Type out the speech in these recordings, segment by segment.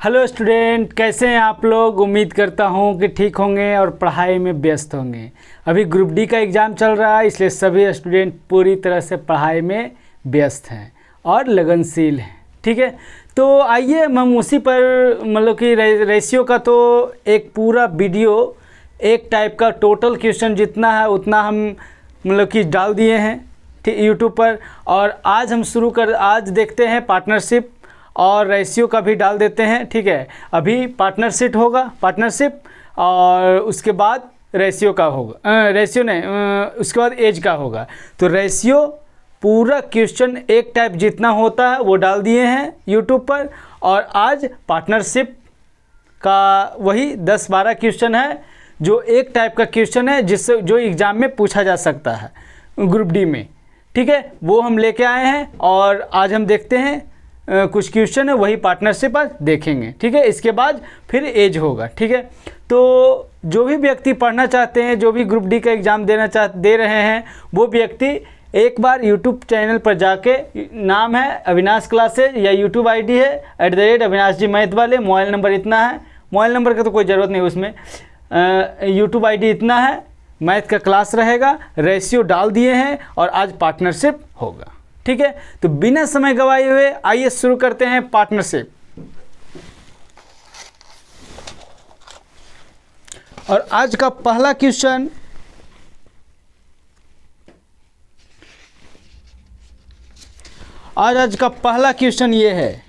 Hello student, कैसे हैं आप लोग। उम्मीद करता हूं कि ठीक होंगे और पढ़ाई में व्यस्त होंगे। अभी ग्रुप डी का एग्ज़ाम चल रहा है, इसलिए सभी स्टूडेंट पूरी तरह से पढ़ाई में व्यस्त हैं और लगनशील हैं। ठीक है, तो आइए हम उसी पर मतलब कि रेशियो का तो एक पूरा वीडियो एक टाइप का टोटल क्वेश्चन जितना है उतना हम मतलब कि डाल दिए हैं ठीक यूट्यूब पर। और आज हम आज देखते हैं पार्टनरशिप और रेशियो का भी डाल देते हैं। ठीक है, अभी पार्टनरशिप होगा, पार्टनरशिप, और उसके बाद रेशियो का होगा, रेशियो नहीं, उसके बाद एज का होगा। तो रेशियो पूरा क्वेश्चन एक टाइप जितना होता है वो डाल दिए हैं यूट्यूब पर। और आज पार्टनरशिप का वही 10-12 क्वेश्चन है जो एक टाइप का क्वेश्चन है जिससे जो एग्ज़ाम में पूछा जा सकता है ग्रुप डी में। ठीक है, वो हम लेके आए हैं और आज हम देखते हैं कुछ क्वेश्चन है वही पार्टनरशिप आज देखेंगे। ठीक है, इसके बाद फिर एज होगा। ठीक है, तो जो भी व्यक्ति पढ़ना चाहते हैं, जो भी ग्रुप डी का एग्ज़ाम दे रहे हैं, वो व्यक्ति एक बार यूट्यूब चैनल पर जाके, नाम है अविनाश क्लासेज या यूट्यूब आईडी है @अविनाश जी मैथ वाले, मोबाइल नंबर इतना है, मोबाइल नंबर का तो कोई ज़रूरत नहीं उसमें, यूट्यूब आईडी इतना है, मैथ का क्लास रहेगा, रेशियो डाल दिए हैं और आज पार्टनरशिप होगा। ठीक है, तो बिना समय गवाए हुए आइए शुरू करते हैं पार्टनरशिप। और आज का पहला क्वेश्चन आज का पहला क्वेश्चन ये है।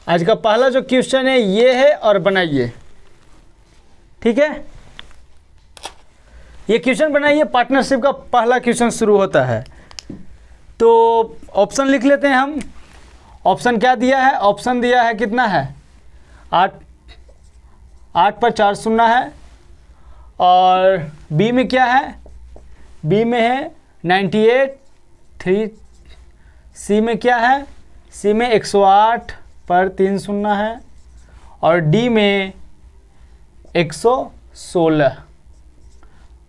आज का पहला जो क्वेश्चन है ये है और बनाइए। ठीक है, ये क्वेश्चन बनाइए, पार्टनरशिप का पहला क्वेश्चन शुरू होता है। तो ऑप्शन लिख लेते हैं हम। ऑप्शन क्या दिया है? ऑप्शन दिया है कितना है? 8 पर 4 शून्य है। और बी में क्या है? बी में है 98 3। सी में क्या है? सी में 108 पर 3 शून्य है। और डी में 116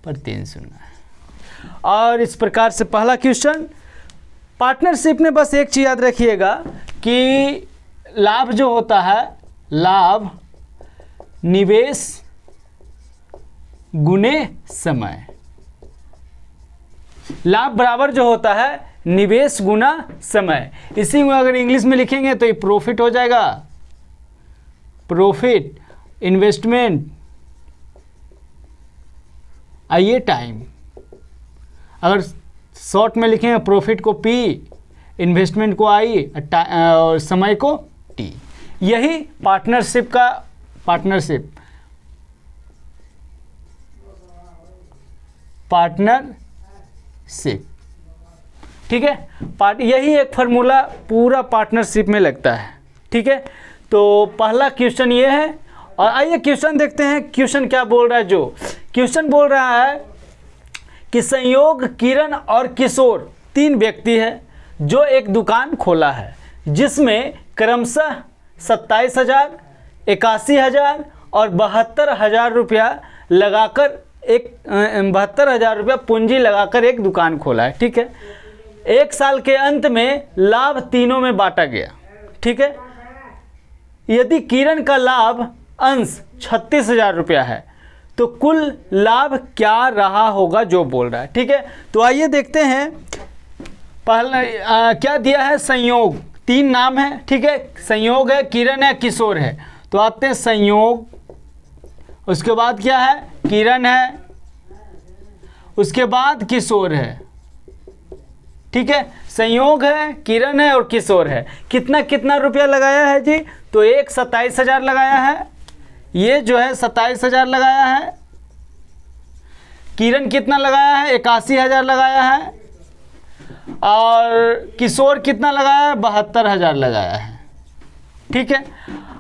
पर 3 शून्य है। और इस प्रकार से पहला क्वेश्चन। पार्टनरशिप में बस एक चीज़ याद रखिएगा कि लाभ जो होता है, लाभ निवेश गुने समय, लाभ बराबर जो होता है निवेश गुना समय। इसी में अगर इंग्लिश में लिखेंगे तो ये प्रॉफिट हो जाएगा, प्रॉफिट इन्वेस्टमेंट आइए टाइम। अगर शॉर्ट में लिखेंगे प्रॉफिट को पी, इन्वेस्टमेंट को आई और समय को टी। यही पार्टनरशिप का पार्टनरशिप ठीक है, यही एक फार्मूला पूरा पार्टनरशिप में लगता है। ठीक है, तो पहला क्वेश्चन ये है। और आइए क्वेश्चन देखते हैं। क्वेश्चन क्या बोल रहा है? जो क्वेश्चन बोल रहा है कि संयोग किरण और किशोर 3 व्यक्ति है जो एक दुकान खोला है जिसमें क्रमशः 27,000, 81,000 और 72,000 रुपया लगाकर 72,000 रुपया पूंजी लगाकर एक दुकान खोला है। ठीक है, 1 साल के अंत में लाभ तीनों में बांटा गया। ठीक है, यदि किरण का लाभ अंश 36,000 रुपया है तो कुल लाभ क्या रहा होगा जो बोल रहा है। ठीक है, तो आइए देखते हैं। पहला क्या दिया है? संयोग, 3 नाम है। ठीक है, संयोग है, किरण है, किशोर है। तो आते हैं संयोग, उसके बाद क्या है? किरण है, उसके बाद किशोर है। ठीक है, संयोग है, किरण है और किशोर है। कितना कितना रुपया लगाया है जी? तो एक 27,000 लगाया है, ये जो है 27,000 लगाया है। किरण कितना लगाया है? 81,000 लगाया है। और किशोर कितना लगाया है? 72,000 लगाया है। ठीक है,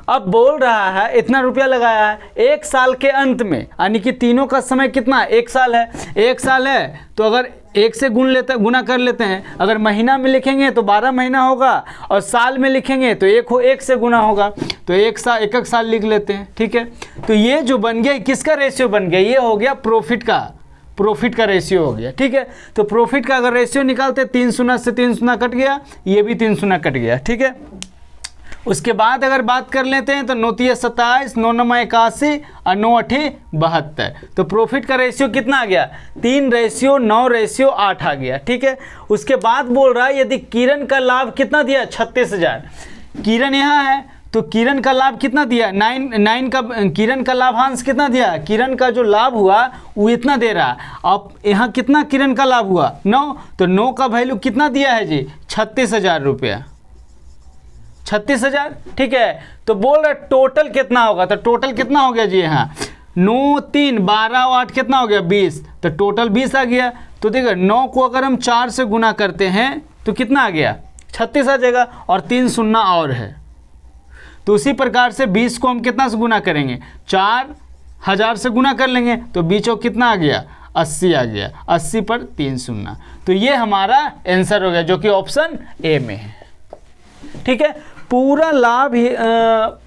अब बोल रहा है इतना रुपया लगाया है 1 साल के अंत में, यानी कि तीनों का समय कितना? 1 साल है। 1 साल है तो अगर 1 से गुना कर लेते हैं। अगर महीना में लिखेंगे तो 12 महीना होगा और साल में लिखेंगे तो 1 से गुना होगा। तो 1 साल लिख लेते हैं। ठीक है, तो ये जो बन गया किसका रेशियो बन गया? ये हो गया प्रॉफिट का रेशियो हो गया। ठीक है, तो प्रॉफिट का अगर रेशियो निकालते 3 शून्य से 3 शून्य कट गया, ये भी 3 शून्य कट गया। ठीक है, उसके बाद अगर बात कर लेते हैं तो 9 तिया 27, 9 नमा 81 और 9 अठी 72। तो प्रॉफिट का रेशियो कितना आ गया? 3:9:8 आ गया। ठीक है, उसके बाद बोल रहा है यदि किरण का लाभ कितना दिया? 36,000। किरण यहाँ है तो किरण का लाभ कितना दिया? 9 का किरण का लाभांश कितना दिया? किरण का जो लाभ हुआ वो इतना दे रहा है। अब यहाँ कितना किरण का लाभ हुआ? 9। तो 9 का वैल्यू कितना दिया है जी? 36,000 रुपया। 36,000। ठीक है, तो बोल रहा टोटल कितना होगा? तो टोटल कितना हो गया जी? यहाँ 9 3 12 8 कितना हो गया? 20। तो टोटल 20 आ गया। तो देखो 9 को अगर हम 4 से गुना करते हैं तो कितना आ गया? 36 आ जाएगा, और 3 शून्य और है। तो उसी प्रकार से 20 को हम कितना से गुना करेंगे? 4000 से गुना कर लेंगे तो बीचों कितना आ गया? 80 आ गया। 80 पर 3 शून्य। तो ये हमारा आंसर हो गया, जो कि ऑप्शन ए में है। ठीक है, पूरा लाभ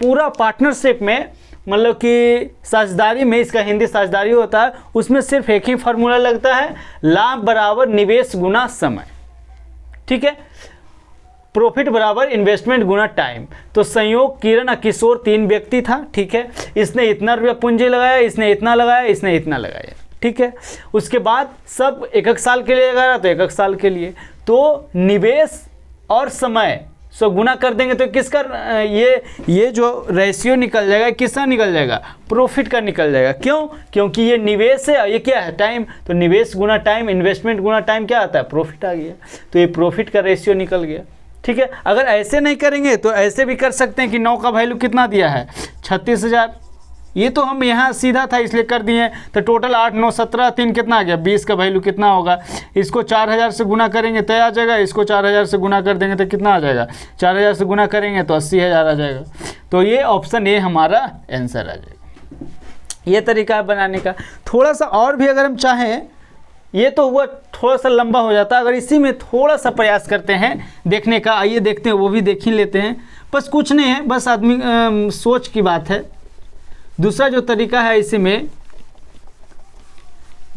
पूरा पार्टनरशिप में, मतलब कि साझेदारी में, इसका हिंदी साझेदारी होता है, उसमें सिर्फ एक ही फार्मूला लगता है, लाभ बराबर निवेश गुना समय। ठीक है, प्रॉफिट बराबर इन्वेस्टमेंट गुना टाइम। तो संयोग किरण और किशोर 3 व्यक्ति था। ठीक है, इसने इतना रुपया पूंजी लगाया, इसने इतना लगाया, इसने इतना लगाया। ठीक है, उसके बाद सब 1 साल के लिए लगाया तो 1 साल के लिए। तो निवेश और समय सो गुना कर देंगे तो किसका ये जो रेशियो निकल जाएगा, किसका निकल जाएगा? प्रॉफिट का निकल जाएगा। क्यों? क्योंकि ये निवेश है, ये क्या है? टाइम। तो निवेश गुना टाइम, इन्वेस्टमेंट गुना टाइम क्या आता है? प्रॉफिट आ गया। तो ये प्रॉफिट का रेशियो निकल गया। ठीक है, अगर ऐसे नहीं करेंगे तो ऐसे भी कर सकते हैं कि 9 का वैल्यू कितना दिया है? 36,000। ये तो हम यहाँ सीधा था इसलिए कर दिए। तो टोटल 8 9 17 3 कितना आ गया? 20 का वैल्यू कितना होगा? इसको 4000 से गुना करेंगे तो आ जाएगा, इसको 4000 से गुना कर देंगे तो कितना आ जाएगा? 4000 से गुना करेंगे तो 80,000 आ जाएगा। तो ये ऑप्शन ए हमारा आंसर आ जाएगा। ये तरीका है बनाने का। थोड़ा सा और भी अगर हम चाहें, ये तो हुआ थोड़ा सा लंबा हो जाता है, अगर इसी में थोड़ा सा प्रयास करते हैं देखने का, आइए देखते हैं, वो भी देख ही लेते हैं। बस कुछ नहीं है, बस आदमी सोच की बात है। दूसरा जो तरीका है इसी में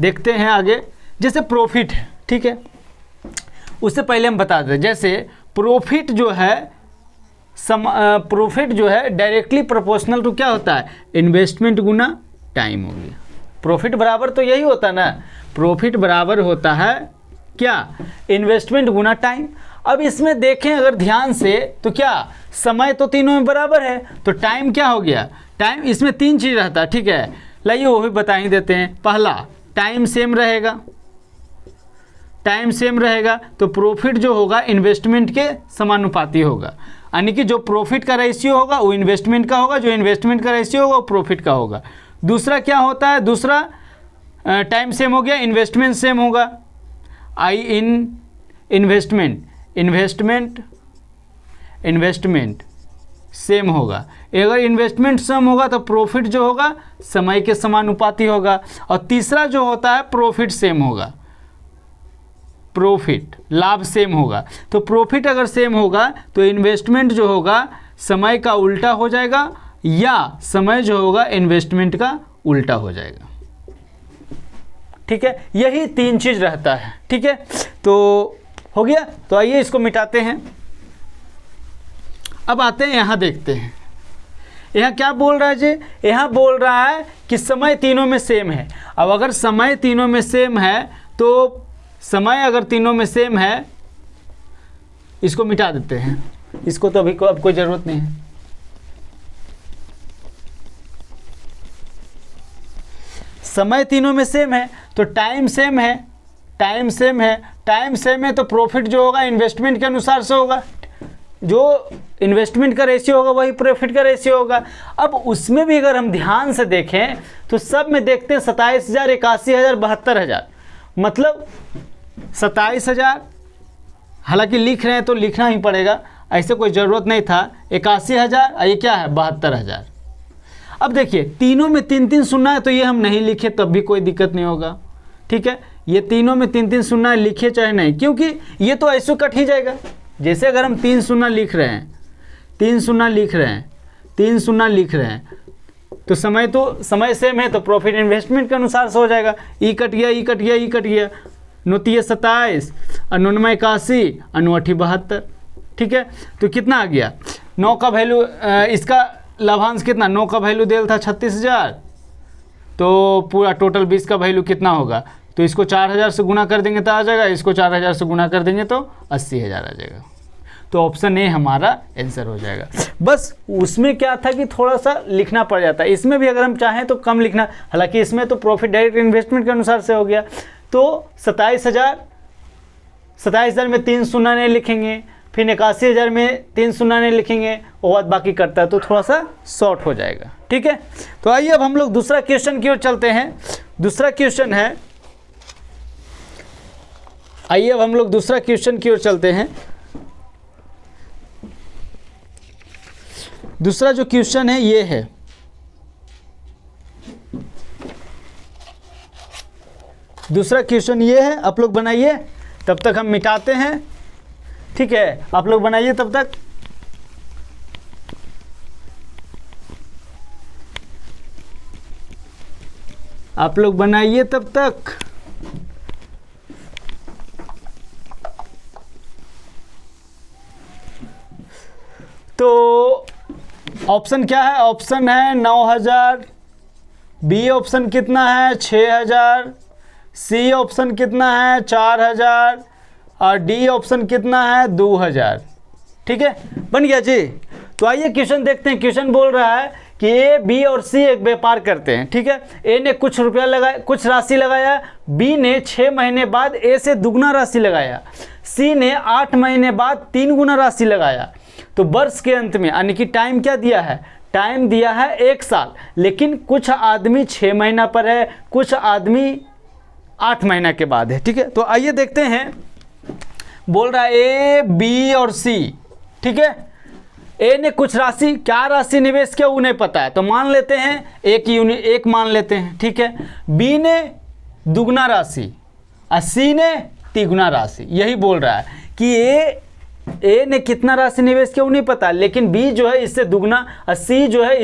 देखते हैं आगे। जैसे प्रॉफिट है, ठीक है, उससे पहले हम बता दें, जैसे प्रॉफिट जो है प्रॉफिट जो है डायरेक्टली प्रोपोर्शनल टू क्या होता है? इन्वेस्टमेंट गुना टाइम हो गया। प्रॉफिट बराबर तो यही होता है ना, प्रॉफिट बराबर होता है क्या? इन्वेस्टमेंट गुना टाइम। अब इसमें देखें अगर ध्यान से तो क्या समय तो तीनों में बराबर है, तो टाइम क्या हो गया? टाइम, इसमें 3 चीज़ रहता है। ठीक है, लाइए वो भी बता ही देते हैं। पहला, टाइम सेम रहेगा, टाइम सेम रहेगा तो प्रॉफिट जो होगा इन्वेस्टमेंट के समानुपाती होगा, यानी कि जो प्रॉफिट का रेशियो होगा वो इन्वेस्टमेंट का होगा, जो इन्वेस्टमेंट का रेशियो होगा वो प्रॉफिट का होगा। दूसरा क्या होता है? दूसरा टाइम सेम हो गया, इन्वेस्टमेंट सेम होगा। आई इन इन्वेस्टमेंट, इन्वेस्टमेंट सेम होगा। अगर इन्वेस्टमेंट सेम होगा तो प्रॉफिट जो होगा समय के समानुपाती होगा। और तीसरा जो होता है प्रॉफिट सेम होगा, प्रॉफिट लाभ सेम होगा। तो प्रॉफिट अगर सेम होगा तो इन्वेस्टमेंट जो होगा समय का उल्टा हो जाएगा, या समय जो होगा इन्वेस्टमेंट का उल्टा हो जाएगा। ठीक है, यही 3 चीज रहता है। ठीक है, तो हो गया। तो आइए इसको मिटाते हैं। अब आते हैं यहाँ, देखते हैं यहाँ क्या बोल रहा है जी। यहाँ बोल रहा है कि समय तीनों में सेम है। अब अगर समय तीनों में सेम है तो समय अगर तीनों में सेम है, इसको मिटा देते हैं, इसको तो अभी अब कोई ज़रूरत नहीं है। समय तीनों में सेम है तो टाइम सेम है, टाइम सेम है, टाइम सेम है तो प्रॉफिट जो होगा इन्वेस्टमेंट के अनुसार से होगा, जो इन्वेस्टमेंट का रेशियो होगा वही प्रॉफिट का रेशियो होगा। अब उसमें भी अगर हम ध्यान से देखें तो सब में देखते हैं 27,000, 81,000, 72,000, मतलब 27,000, हालांकि लिख रहे हैं तो लिखना ही पड़ेगा, ऐसे कोई ज़रूरत नहीं था। 81,000 और ये क्या है 72,000। अब देखिए तीनों में 3-3 शून्य है तो ये हम नहीं लिखे तब भी कोई दिक्कत नहीं होगा। ठीक है, ये तीनों में 3-3 शून्य लिखे चाहे नहीं, क्योंकि ये तो ऐसे कट ही जाएगा। जैसे अगर हम 3 शून्य लिख रहे हैं, 3 शून्य लिख रहे हैं, 3 शून्य लिख रहे हैं, तो समय सेम है तो प्रॉफिट इन्वेस्टमेंट के अनुसार से हो जाएगा। ई कट गया, ई कट गया, ई कट गया, 9 तिया 27 और 9 नमा 81 और 9 अठी 72। ठीक है। तो कितना आ गया 9 का वैल्यू, इसका लाभांश कितना 9 का वैल्यू दिया था 36,000, तो पूरा टोटल 20 का वैल्यू कितना होगा, तो इसको 4,000 से गुना कर देंगे तो आ जाएगा, इसको 4,000 से गुना कर देंगे तो 80,000 आ जाएगा। तो ऑप्शन ए हमारा आंसर हो जाएगा। बस उसमें क्या था कि थोड़ा सा लिखना पड़ जाता है, इसमें भी अगर हम चाहें तो कम लिखना, हालांकि इसमें तो प्रॉफिट डायरेक्ट इन्वेस्टमेंट के अनुसार से हो गया। तो 27,000 में 3 शून्य नहीं लिखेंगे, फिर 81,000 में 3 शून्य नहीं लिखेंगे, वो बात बाकी करता है तो थोड़ा सा शॉर्ट हो जाएगा, ठीक है। तो आइए अब हम लोग दूसरा क्वेश्चन की ओर चलते हैं। दूसरा क्वेश्चन है, आइए अब हम लोग दूसरा क्वेश्चन की ओर चलते हैं। दूसरा जो क्वेश्चन है ये है, दूसरा क्वेश्चन ये है, आप लोग बनाइए तब तक हम मिटाते हैं, ठीक है। आप लोग बनाइए तब तक। आप लोग बनाइए तब तक। तो ऑप्शन क्या है, ऑप्शन है 9,000, बी ऑप्शन कितना है 6,000, सी ऑप्शन कितना है 4,000 और डी ऑप्शन कितना है 2,000, ठीक है। बन गया जी। तो आइए क्वेश्चन देखते हैं। क्वेश्चन बोल रहा है कि ए, बी और सी एक व्यापार करते हैं, ठीक है। ए ने कुछ रुपया लगाया, कुछ राशि लगाया, बी ने 6 महीने बाद ए से दुगना राशि लगाया, सी ने 8 महीने बाद 3 गुना राशि लगाया। तो वर्ष के अंत में, यानी कि टाइम क्या दिया है, टाइम दिया है 1 साल, लेकिन कुछ आदमी 6 महीना पर है, कुछ आदमी 8 महीना के बाद है, ठीक है। तो आइए देखते हैं। बोल रहा है ए, बी और सी, ठीक है। ए ने कुछ राशि, क्या राशि निवेश किया वो नहीं पता है, तो मान लेते हैं एक मान लेते हैं, ठीक है। बी ने दुगना राशि और सी ने तिगुना राशि, यही बोल रहा है कि ए ने कितना राशि निवेश किया वो नहीं पता, लेकिन बी जो है इससे दुगना और सी जो है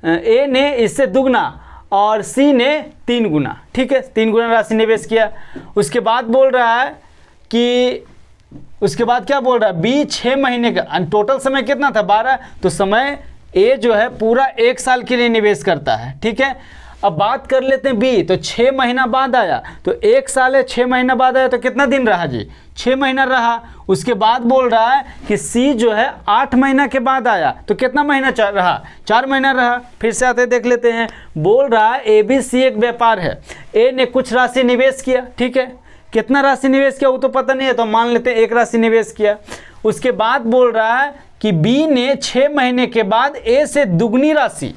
ए ने इससे दुगना और सी ने 3 गुना, ठीक है, 3 गुना राशि निवेश किया। उसके बाद बोल रहा है कि, उसके बाद क्या बोल रहा है, बी 6 महीने का, टोटल समय कितना था 12, तो समय ए जो है पूरा 1 साल के लिए निवेश करता है, ठीक है। अब बात कर लेते हैं बी, तो 6 महीना बाद आया, तो 1 साल है, 6 महीना बाद आया तो कितना दिन रहा जी, 6 महीना रहा। उसके बाद बोल रहा है कि सी जो है 8 महीना के बाद आया, तो कितना महीना रहा, 4 महीना रहा। फिर से आते देख लेते हैं। बोल रहा है ए बी सी एक व्यापार है, ए ने कुछ राशि निवेश किया, ठीक है, कितना राशि निवेश किया वो तो पता नहीं है, तो मान लेते हैं 1 राशि निवेश किया। उसके बाद बोल रहा है कि बी ने 6 महीने के बाद ए से दुगनी राशि,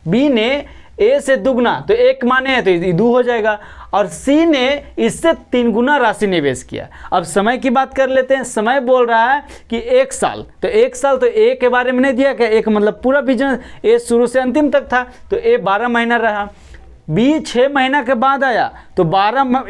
बी ने ए से दुगना, तो 1 माने हैं तो 2 हो जाएगा, और सी ने इससे 3 गुना राशि निवेश किया। अब समय की बात कर लेते हैं। समय बोल रहा है कि 1 साल, तो 1 साल तो ए के बारे में नहीं दिया क्या, एक मतलब पूरा बिजनेस ए शुरू से अंतिम तक था, तो ए 12 महीना रहा। बी 6 महीना के बाद आया, तो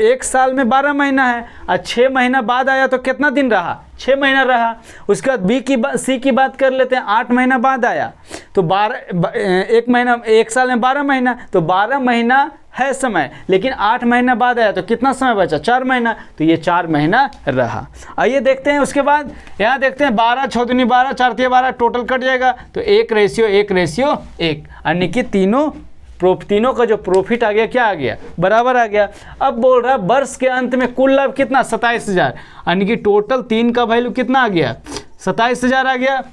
1 साल में 12 महीना है, और 6 महीना बाद आया तो कितना दिन रहा, 6 महीना रहा। उसके बाद सी की बात कर लेते हैं। 8 महीना बाद आया, तो 1 साल में 12 महीना, तो 12 महीना है समय, लेकिन 8 महीना बाद आया तो कितना समय बचा, 4 महीना, तो ये 4 महीना रहा। आइए देखते हैं। उसके बाद यहाँ देखते हैं 12 6 दूनी 12 4 तिया 12, टोटल कट जाएगा, तो 1:1:1, यानी कि तीनों का जो प्रॉफिट आ गया क्या आ गया, बराबर आ गया। अब बोल रहा है वर्ष के अंत में कुल लाभ कितना, 27,000, यानी कि टोटल 3 का वैल्यू कितना आ गया, 27,000 आ गया।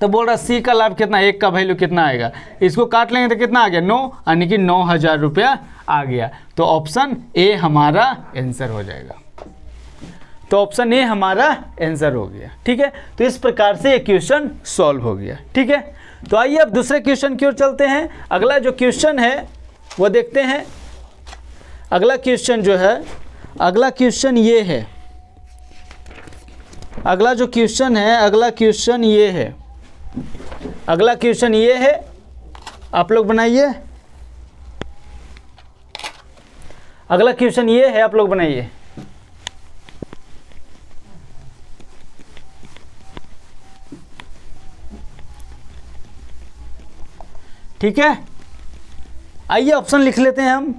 तो बोल रहा सी का लाभ कितना, 1 का वैल्यू कितना आएगा, इसको काट लेंगे तो कितना आ गया 9, यानी कि 9,000 रुपया आ गया। तो ऑप्शन ए हमारा आंसर हो जाएगा। तो ऑप्शन ए हमारा आंसर हो गया, ठीक है। तो इस प्रकार से ये क्वेश्चन सॉल्व हो गया, ठीक है। तो आइए अब दूसरे क्वेश्चन की ओर चलते हैं। अगला जो क्वेश्चन है वो देखते हैं। अगला क्वेश्चन जो है, अगला क्वेश्चन ये है, अगला जो क्वेश्चन है, अगला क्वेश्चन ये है, अगला क्वेश्चन ये है, आप लोग बनाइए। अगला क्वेश्चन ये है, आप लोग बनाइए। ठीक है, आइए ऑप्शन लिख लेते हैं हम।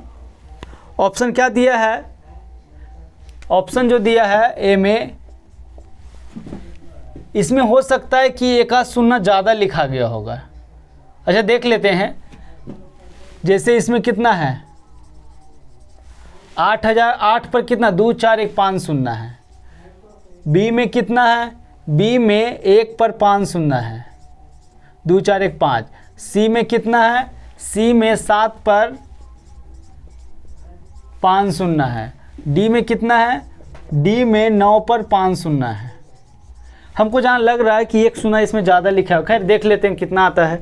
ऑप्शन क्या दिया है, ऑप्शन जो दिया है ए में इसमें हो सकता है कि एक आध शून्य ज़्यादा लिखा गया होगा। अच्छा देख लेते हैं, जैसे इसमें कितना है 8000, 8 पर कितना 2 4 1 5 शून्य है। बी में कितना है, बी में 1 पर 5 शून्य है, 2 4 1 5। सी में कितना है, सी में 7 पर 5 शून्य है। डी में कितना है, डी में 9 पर 5 शून्य है। हमको जहाँ लग रहा है कि एक शून्य इसमें ज़्यादा लिखा है, खैर देख लेते हैं कितना आता है।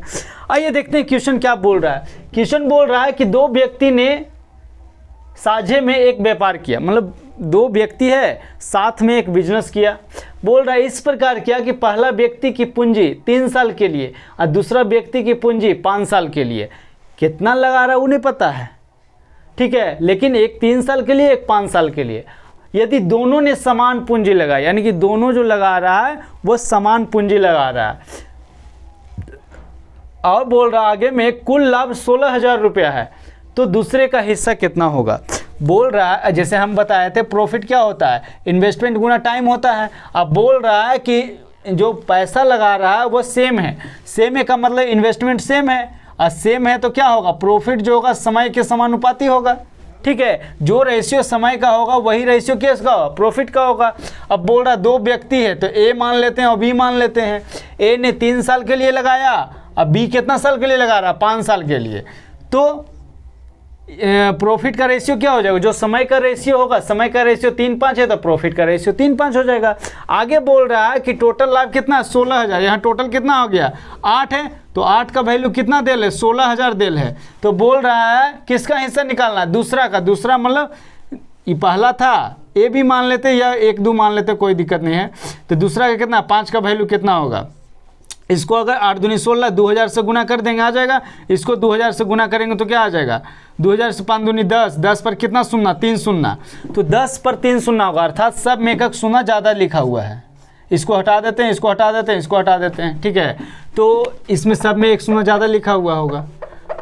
आइए देखते हैं क्वेश्चन क्या बोल रहा है। क्वेश्चन बोल रहा है कि दो व्यक्ति ने साझे में एक व्यापार किया, मतलब दो व्यक्ति है साथ में एक बिजनेस किया। बोल रहा है इस प्रकार किया कि पहला व्यक्ति की पूंजी 3 साल के लिए और दूसरा व्यक्ति की पूंजी 5 साल के लिए। कितना लगा रहा है उन्हें पता है, ठीक है, लेकिन एक 3 साल के लिए एक 5 साल के लिए। यदि दोनों ने समान पूंजी लगाई, यानी कि दोनों जो लगा रहा है वो समान पूंजी लगा रहा है, और बोल रहा आगे में कुल लाभ 16,000 रुपया है, तो दूसरे का हिस्सा कितना होगा। बोल रहा है जैसे हम बताए थे प्रॉफिट क्या होता है, इन्वेस्टमेंट गुना टाइम होता है। अब बोल रहा है कि जो पैसा लगा रहा है वो सेम है, सेम है का मतलब इन्वेस्टमेंट सेम है, और सेम है तो क्या होगा, प्रॉफिट जो होगा समय के समानुपाती होगा, ठीक है। जो रेशियो समय का होगा वही रेशियो किसका होगा, प्रॉफिट का होगा। अब बोल रहा दो व्यक्ति है तो ए मान लेते हैं और बी मान लेते हैं। ए ने 3 साल के लिए लगाया, अब बी कितना साल के लिए लगा रहा, 5 साल के लिए। तो प्रॉफिट का रेशियो क्या हो जाएगा, जो समय का रेशियो होगा, समय का रेशियो 3:5 है तो प्रॉफिट का रेशियो 3:5 हो जाएगा। आगे बोल रहा है कि टोटल लाभ कितना है 16,000, यहाँ टोटल कितना हो गया 8 है, तो 8 का वैल्यू कितना देल है 16,000 देल है। तो बोल रहा है किसका हिस्सा निकालना है, दूसरा का। दूसरा मतलब ये पहला था ए भी मान लेते या 1 2 मान लेते, कोई दिक्कत नहीं है। तो दूसरा का कितना 5 का वैल्यू कितना होगा, इसको अगर 8 दूनी 16 2000 से गुना कर देंगे आ जाएगा। इसको 2000 से गुना करेंगे तो क्या आ जाएगा 2000 से 5 दूनी 10, 10 पर कितना शून्य 3 शून्य, तो 10 पर 3 शून्य होगा, अर्थात सब में एक शून्य ज़्यादा लिखा हुआ है। इसको हटा देते हैं, इसको हटा देते हैं, इसको हटा देते हैं, ठीक है। तो इसमें सब में एक शून्य ज़्यादा लिखा हुआ होगा,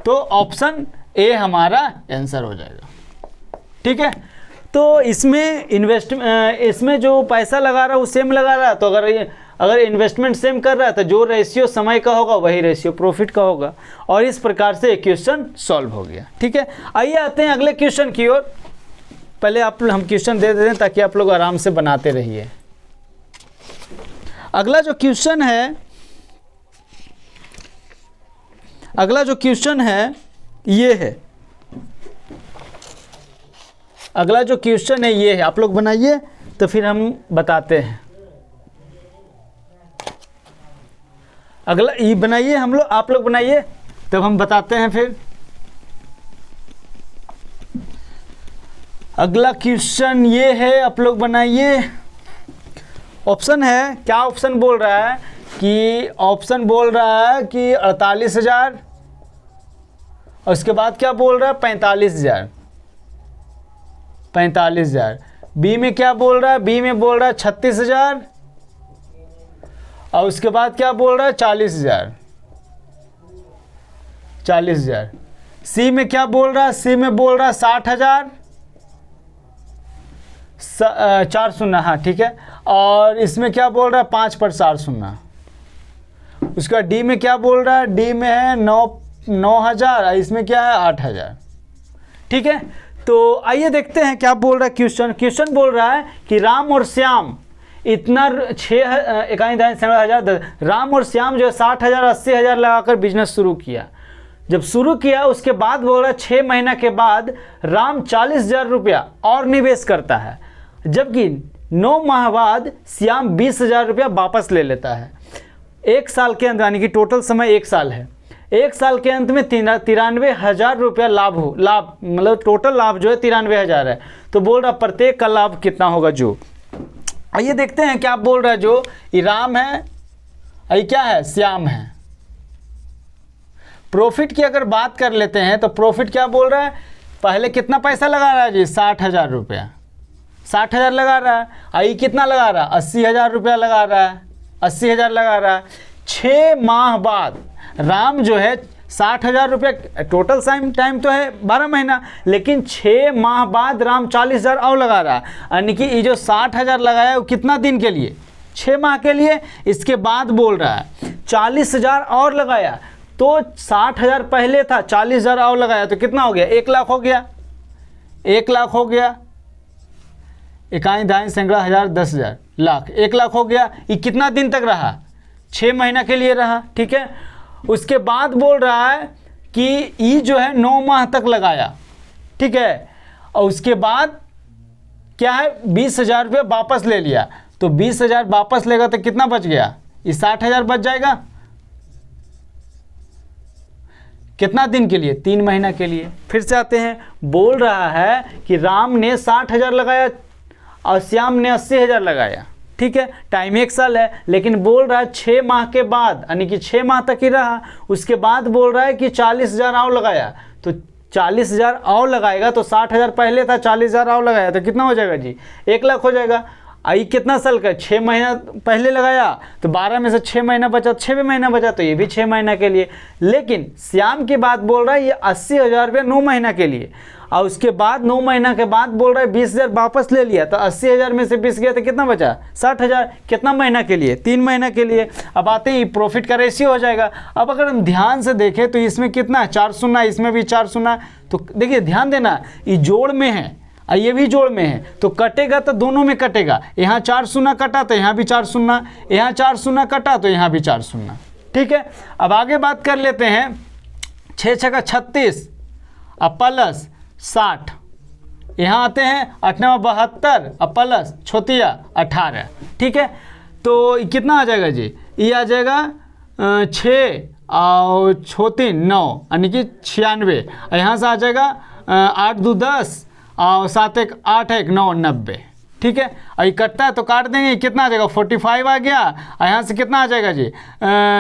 तो ऑप्शन ए हमारा आंसर हो जाएगा, ठीक है। तो इसमें इसमें जो पैसा लगा रहा है वो सेम लगा रहा है, तो अगर इन्वेस्टमेंट सेम कर रहा है तो जो रेशियो समय का होगा वही रेशियो प्रॉफिट का होगा। और इस प्रकार से क्वेश्चन सॉल्व हो गया, ठीक है। आइए आते हैं अगले क्वेश्चन की ओर। पहले हम क्वेश्चन दे देते हैं ताकि आप लोग आराम से बनाते रहिए। अगला जो क्वेश्चन है ये है, अगला जो क्वेश्चन है ये है, आप लोग बनाइए तो फिर हम बताते हैं। अगला ये बनाइए, आप लोग बनाइए तब हम बताते हैं फिर। अगला क्वेश्चन ये है, आप लोग बनाइए। ऑप्शन है, क्या ऑप्शन बोल रहा है कि ऑप्शन बोल रहा है कि 48,000 और उसके बाद क्या बोल रहा है 45,000। 45,000। बी में क्या बोल रहा है, बी में बोल रहा है 36,000 और उसके बाद क्या बोल रहा है 40,000। 40,000। सी में क्या बोल रहा है, सी में बोल रहा है 60,000 4 शून्य, हाँ ठीक है। और इसमें क्या बोल रहा है 5 पर 4 शून्य। उसका डी में क्या बोल रहा है, डी में है 9,000 और इसमें क्या है 8,000, ठीक है। तो आइए देखते हैं क्या बोल रहा है क्वेश्चन बोल रहा है कि राम और श्याम इतना 6,000 राम और श्याम जो है 60,000 80,000 लगाकर बिजनेस शुरू किया। जब शुरू किया उसके बाद बोल रहा है 6 महीना के बाद राम 40,000 रुपया और निवेश करता है, जबकि 9 माह बाद श्याम 20,000 रुपया वापस ले लेता है। 1 साल के अंत, यानी कि टोटल समय 1 साल है, 1 साल के अंत में 93,000 रुपया लाभ मतलब टोटल लाभ जो है 93,000 है। तो बोल रहा प्रत्येक का लाभ कितना होगा जो। आइए देखते हैं क्या बोल रहा है। जो ये राम है, ये क्या है श्याम है। प्रॉफिट की अगर बात कर लेते हैं तो प्रॉफिट क्या बोल रहा है, पहले कितना पैसा लगा रहा है जी 60,000 रुपया, 60,000 लगा रहा है। आई कितना लगा रहा है 80,000 रुपया लगा रहा है, 80,000 लगा रहा है। 6 माह बाद राम जो है 60,000 रुपया, टोटल टाइम तो है 12 महीना, लेकिन 6 माह बाद राम 40,000 और लगा रहा है, यानी कि ये जो 60,000 लगाया वो कितना दिन के लिए 6 माह के लिए। इसके बाद बोल रहा है 40,000 और लगाया तो 60,000 पहले था, 40,000 और लगाया तो कितना हो गया, 1 लाख हो गया, 1 लाख हो गया, इकाई दाई सैकड़ा हज़ार 10,000 लाख, 1 लाख हो गया। ये कितना दिन तक रहा, 6 महीना के लिए रहा, ठीक है। उसके बाद बोल रहा है कि ये जो है 9 माह तक लगाया, ठीक है, और उसके बाद क्या है 20,000 रुपये वापस ले लिया, तो 20,000 वापस लेगा तो कितना बच गया, ये 60,000 बच जाएगा। कितना दिन के लिए, 3 महीना के लिए। फिर से आते हैं, बोल रहा है कि राम ने 60,000 लगाया और श्याम ने 80,000 लगाया, ठीक है, टाइम 1 साल है, लेकिन बोल रहा है 6 माह के बाद, यानी कि 6 माह तक ही रहा। उसके बाद बोल रहा है कि 40,000 और लगाया, तो 40,000 और लगाएगा तो 60,000 पहले था, 40,000 और लगाया तो कितना हो जाएगा जी, 1 लाख हो जाएगा। आई कितना साल का, 6 महीना पहले लगाया तो 12 में से 6 महीना बचा, 6 महीना बचा तो ये भी 6 महीना के लिए। लेकिन श्याम की बात बोल रहा है ये 80,000 रुपये 9 महीना के लिए, और उसके बाद 9 महीना के बाद बोल रहा है 20,000 वापस ले लिया, तो 80,000 में से 20 गया तो कितना बचा, 60,000। कितना महीना के लिए, 3 महीना के लिए। अब आते ही प्रॉफिट का रेशियो हो जाएगा। अब अगर हम ध्यान से देखें तो इसमें कितना है, 4 शून्य, इसमें भी 4 शून्य, तो देखिए ध्यान देना, ये जोड़ में है और ये भी जोड़ में है, तो कटेगा तो दोनों में कटेगा। यहाँ 4 शून्य कटा तो यहाँ भी 4 शून्य, यहाँ 4 शून्य कटा तो यहाँ भी 4 शून्य, ठीक है। अब आगे बात कर लेते हैं, 6 छक्का 36 और प्लस 60, यहाँ आते हैं 8 9 72 और प्लस छोतिया 18, ठीक है। तो कितना आ जाएगा जी, ये आ जाएगा 6 और छोती 9, यानी कि 96, और यहाँ से आ जाएगा 8 2 10 और 7 1 8 1 9 90, ठीक है। और ये कटता है तो काट देंगे, कितना आ जाएगा 45 आ गया, और यहाँ से कितना आ जाएगा जी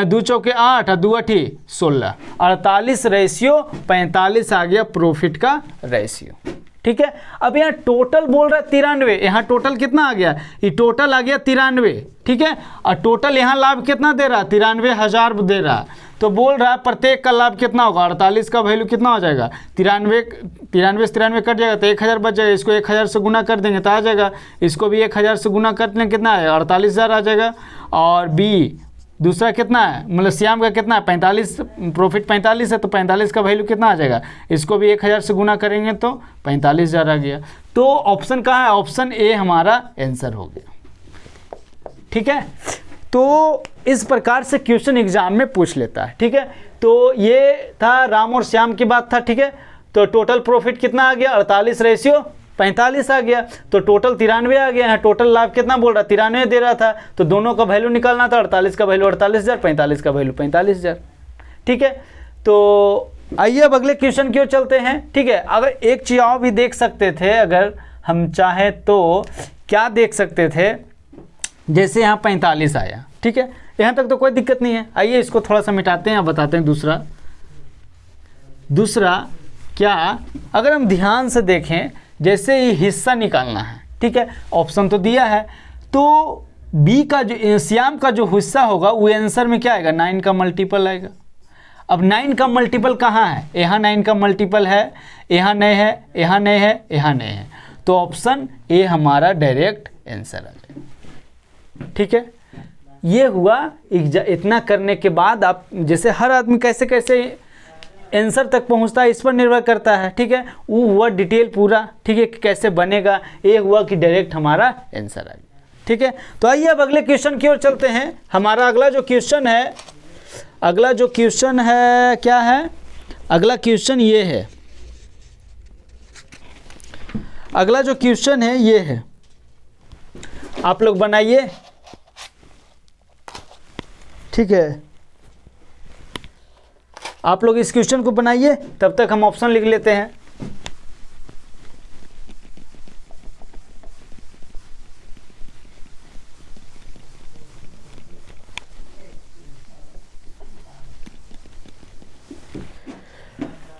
2 चौके 8 और 2 8 16, 48 रेशियो 45 आ गया प्रॉफिट का रेशियो, ठीक है। अब यहाँ टोटल बोल रहा है 93, यहाँ टोटल कितना आ गया, ये टोटल आ गया 93, ठीक है, और टोटल यहाँ लाभ कितना दे रहा है, 93,000 दे रहा है। तो बोल रहा है प्रत्येक का लाभ कितना होगा, 48 का वैल्यू कितना हो जाएगा, 93 से 93 कट जाएगा तो 1,000 बच जाएगा, इसको 1,000 से गुना कर देंगे तो आ जाएगा, इसको भी 1,000 से गुना कर लेंगे कितना है 48,000 आ जाएगा। और बी दूसरा कितना है, मतलब श्याम का कितना है 45, प्रॉफिट 45 है तो 45 का वैल्यू कितना आ जाएगा, इसको भी 1,000 से गुना करेंगे तो 45,000 आ गया। तो ऑप्शन कहाँ है, ऑप्शन ए हमारा आंसर हो गया, ठीक है। तो इस प्रकार से क्वेश्चन एग्जाम में पूछ लेता है, ठीक है। तो ये था राम और श्याम की बात था, ठीक है। तो टोटल प्रॉफिट कितना आ गया, 48 रेशियो 45 आ गया, तो टोटल 93 आ गया है। टोटल लाभ कितना बोल रहा, 93 दे रहा था, तो दोनों का वैल्यू निकालना था, 48 का वैल्यू 48,000, 45 का वैल्यू 45,000, ठीक है। तो आइए अब अगले क्वेश्चन की ओर चलते हैं, ठीक है। अगर एक चीज और भी देख सकते थे, अगर हम चाहें तो क्या देख सकते थे, जैसे यहाँ 45 आया, ठीक है, यहाँ तक तो कोई दिक्कत नहीं है। आइए इसको थोड़ा सा मिटाते हैं, अब बताते हैं दूसरा क्या, अगर हम ध्यान से देखें, जैसे ये हिस्सा निकालना है, ठीक है, ऑप्शन तो दिया है, तो बी का जो श्याम का जो हिस्सा होगा वो आंसर में क्या आएगा, 9 का मल्टीपल आएगा। अब 9 का मल्टीपल कहाँ है, यहाँ 9 का मल्टीपल है, यहाँ नहीं है, यहाँ नहीं है, यहाँ नहीं है, तो ऑप्शन ए हमारा डायरेक्ट आंसर आ जाएगा, ठीक है। ये हुआ इतना करने के बाद आप, जैसे हर आदमी कैसे कैसे आंसर तक पहुंचता है इस पर निर्भर करता है, ठीक है। वो हुआ डिटेल पूरा, ठीक है, कैसे बनेगा, ये हुआ कि डायरेक्ट हमारा आंसर आ गया, ठीक है। तो आइए अब अगले क्वेश्चन की ओर चलते हैं। हमारा अगला जो क्वेश्चन है क्या है, अगला क्वेश्चन ये है, अगला जो क्वेश्चन है ये है, आप लोग बनाइए, ठीक है, आप लोग इस क्वेश्चन को बनाइए, तब तक हम ऑप्शन लिख लेते हैं।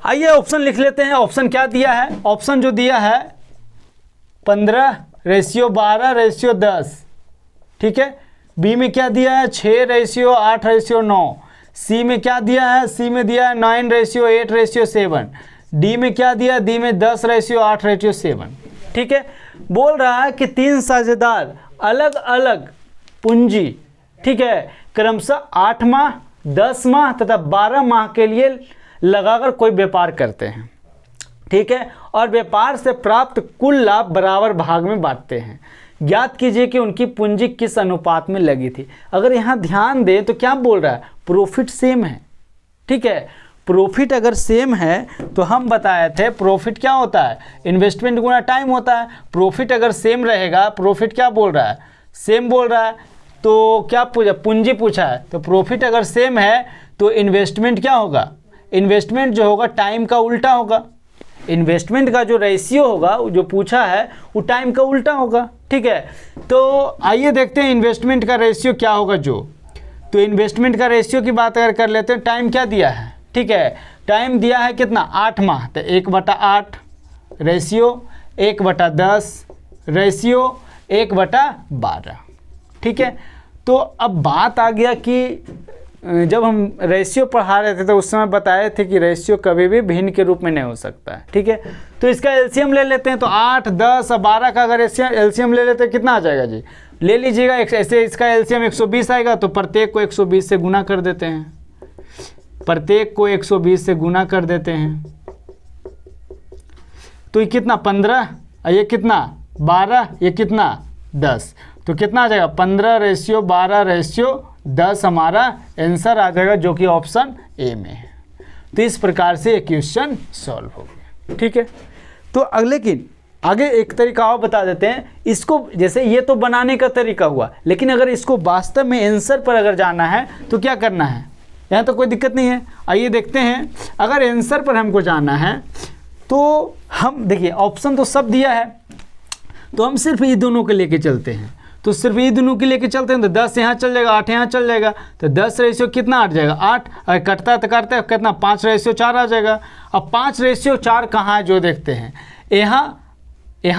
आइए ऑप्शन लिख लेते हैं। ऑप्शन क्या दिया है, ऑप्शन जो दिया है 15 रेशियो 12 रेशियो 10, ठीक है। बी में क्या दिया है 6 रेशियो 8 रेशियो 9, सी में क्या दिया है, सी में दिया है 9 रेशियो 8 रेशियो 7, डी में क्या दिया, डी में 10 रेशियो 8 रेशियो 7, ठीक है। बोल रहा है कि 3 साझेदार अलग अलग पूंजी, ठीक है, क्रमशः 8 माह, 10 माह तथा 12 माह के लिए लगाकर कोई व्यापार करते हैं, ठीक है, और व्यापार से प्राप्त कुल लाभ बराबर भाग में बांटते हैं। ज्ञात कीजिए कि उनकी पूंजी किस अनुपात में लगी थी। अगर यहाँ ध्यान दें तो क्या बोल रहा है, प्रॉफिट सेम है, ठीक है, प्रॉफिट अगर सेम है तो हम बताए थे प्रॉफिट क्या होता है, इन्वेस्टमेंट गुना टाइम होता है। प्रॉफिट अगर सेम रहेगा, प्रॉफिट क्या बोल रहा है, सेम बोल रहा है, तो क्या पूछा, पूंजी पूछा है, तो प्रॉफिट अगर सेम है तो इन्वेस्टमेंट क्या होगा, इन्वेस्टमेंट जो होगा टाइम का उल्टा होगा। इन्वेस्टमेंट का जो रेशियो होगा जो पूछा है वो टाइम का उल्टा होगा, ठीक है। तो आइए देखते हैं इन्वेस्टमेंट का रेशियो क्या होगा जो, तो इन्वेस्टमेंट का रेशियो की बात अगर कर लेते हैं, टाइम क्या दिया है, ठीक है, टाइम दिया है कितना 8 माह, तो 1/8 रेशियो 1/10 रेशियो 1/12, ठीक है। तो अब बात आ गया कि जब हम रेशियो पढ़ा रहे थे तो उस समय बताए थे कि रेशियो कभी भी भिन्न के रूप में नहीं हो सकता है, ठीक है। तो इसका एलसीएम ले लेते हैं, तो 8, 10 और 12 का अगर एलसीएम ले लेते हैं कितना आ जाएगा जी, ले लीजिएगा, ऐसे इसका एलसीएम 120 आएगा, तो प्रत्येक को 120 से गुना कर देते हैं, प्रत्येक को 120 से गुना कर देते हैं, तो ये कितना 15, ये कितना 12, ये कितना 10, तो कितना आ जाएगा 15:12:10 हमारा आंसर आ जाएगा, जो कि ऑप्शन ए में है। तो इस प्रकार से ये क्वेश्चन सॉल्व हो गया, ठीक है। तो लेकिन आगे एक तरीका और बता देते हैं इसको, जैसे ये तो बनाने का तरीका हुआ, लेकिन अगर इसको वास्तव में आंसर पर अगर जाना है तो क्या करना है, यहाँ तो कोई दिक्कत नहीं है। आइए देखते हैं, अगर आंसर पर हमको जाना है तो हम देखिए ऑप्शन तो सब दिया है, तो हम सिर्फ ये दोनों के लेके चलते हैं, तो सिर्फ ये दोनों के लेके चलते हैं, तो 10 यहाँ चल जाएगा, 8 यहाँ चल जाएगा, तो 10 रेशियो कितना आ जाएगा 8, अगर कटता है तो काटता है कितना 5:4 आ जाएगा। अब 5:4 कहाँ है जो देखते हैं, यहाँ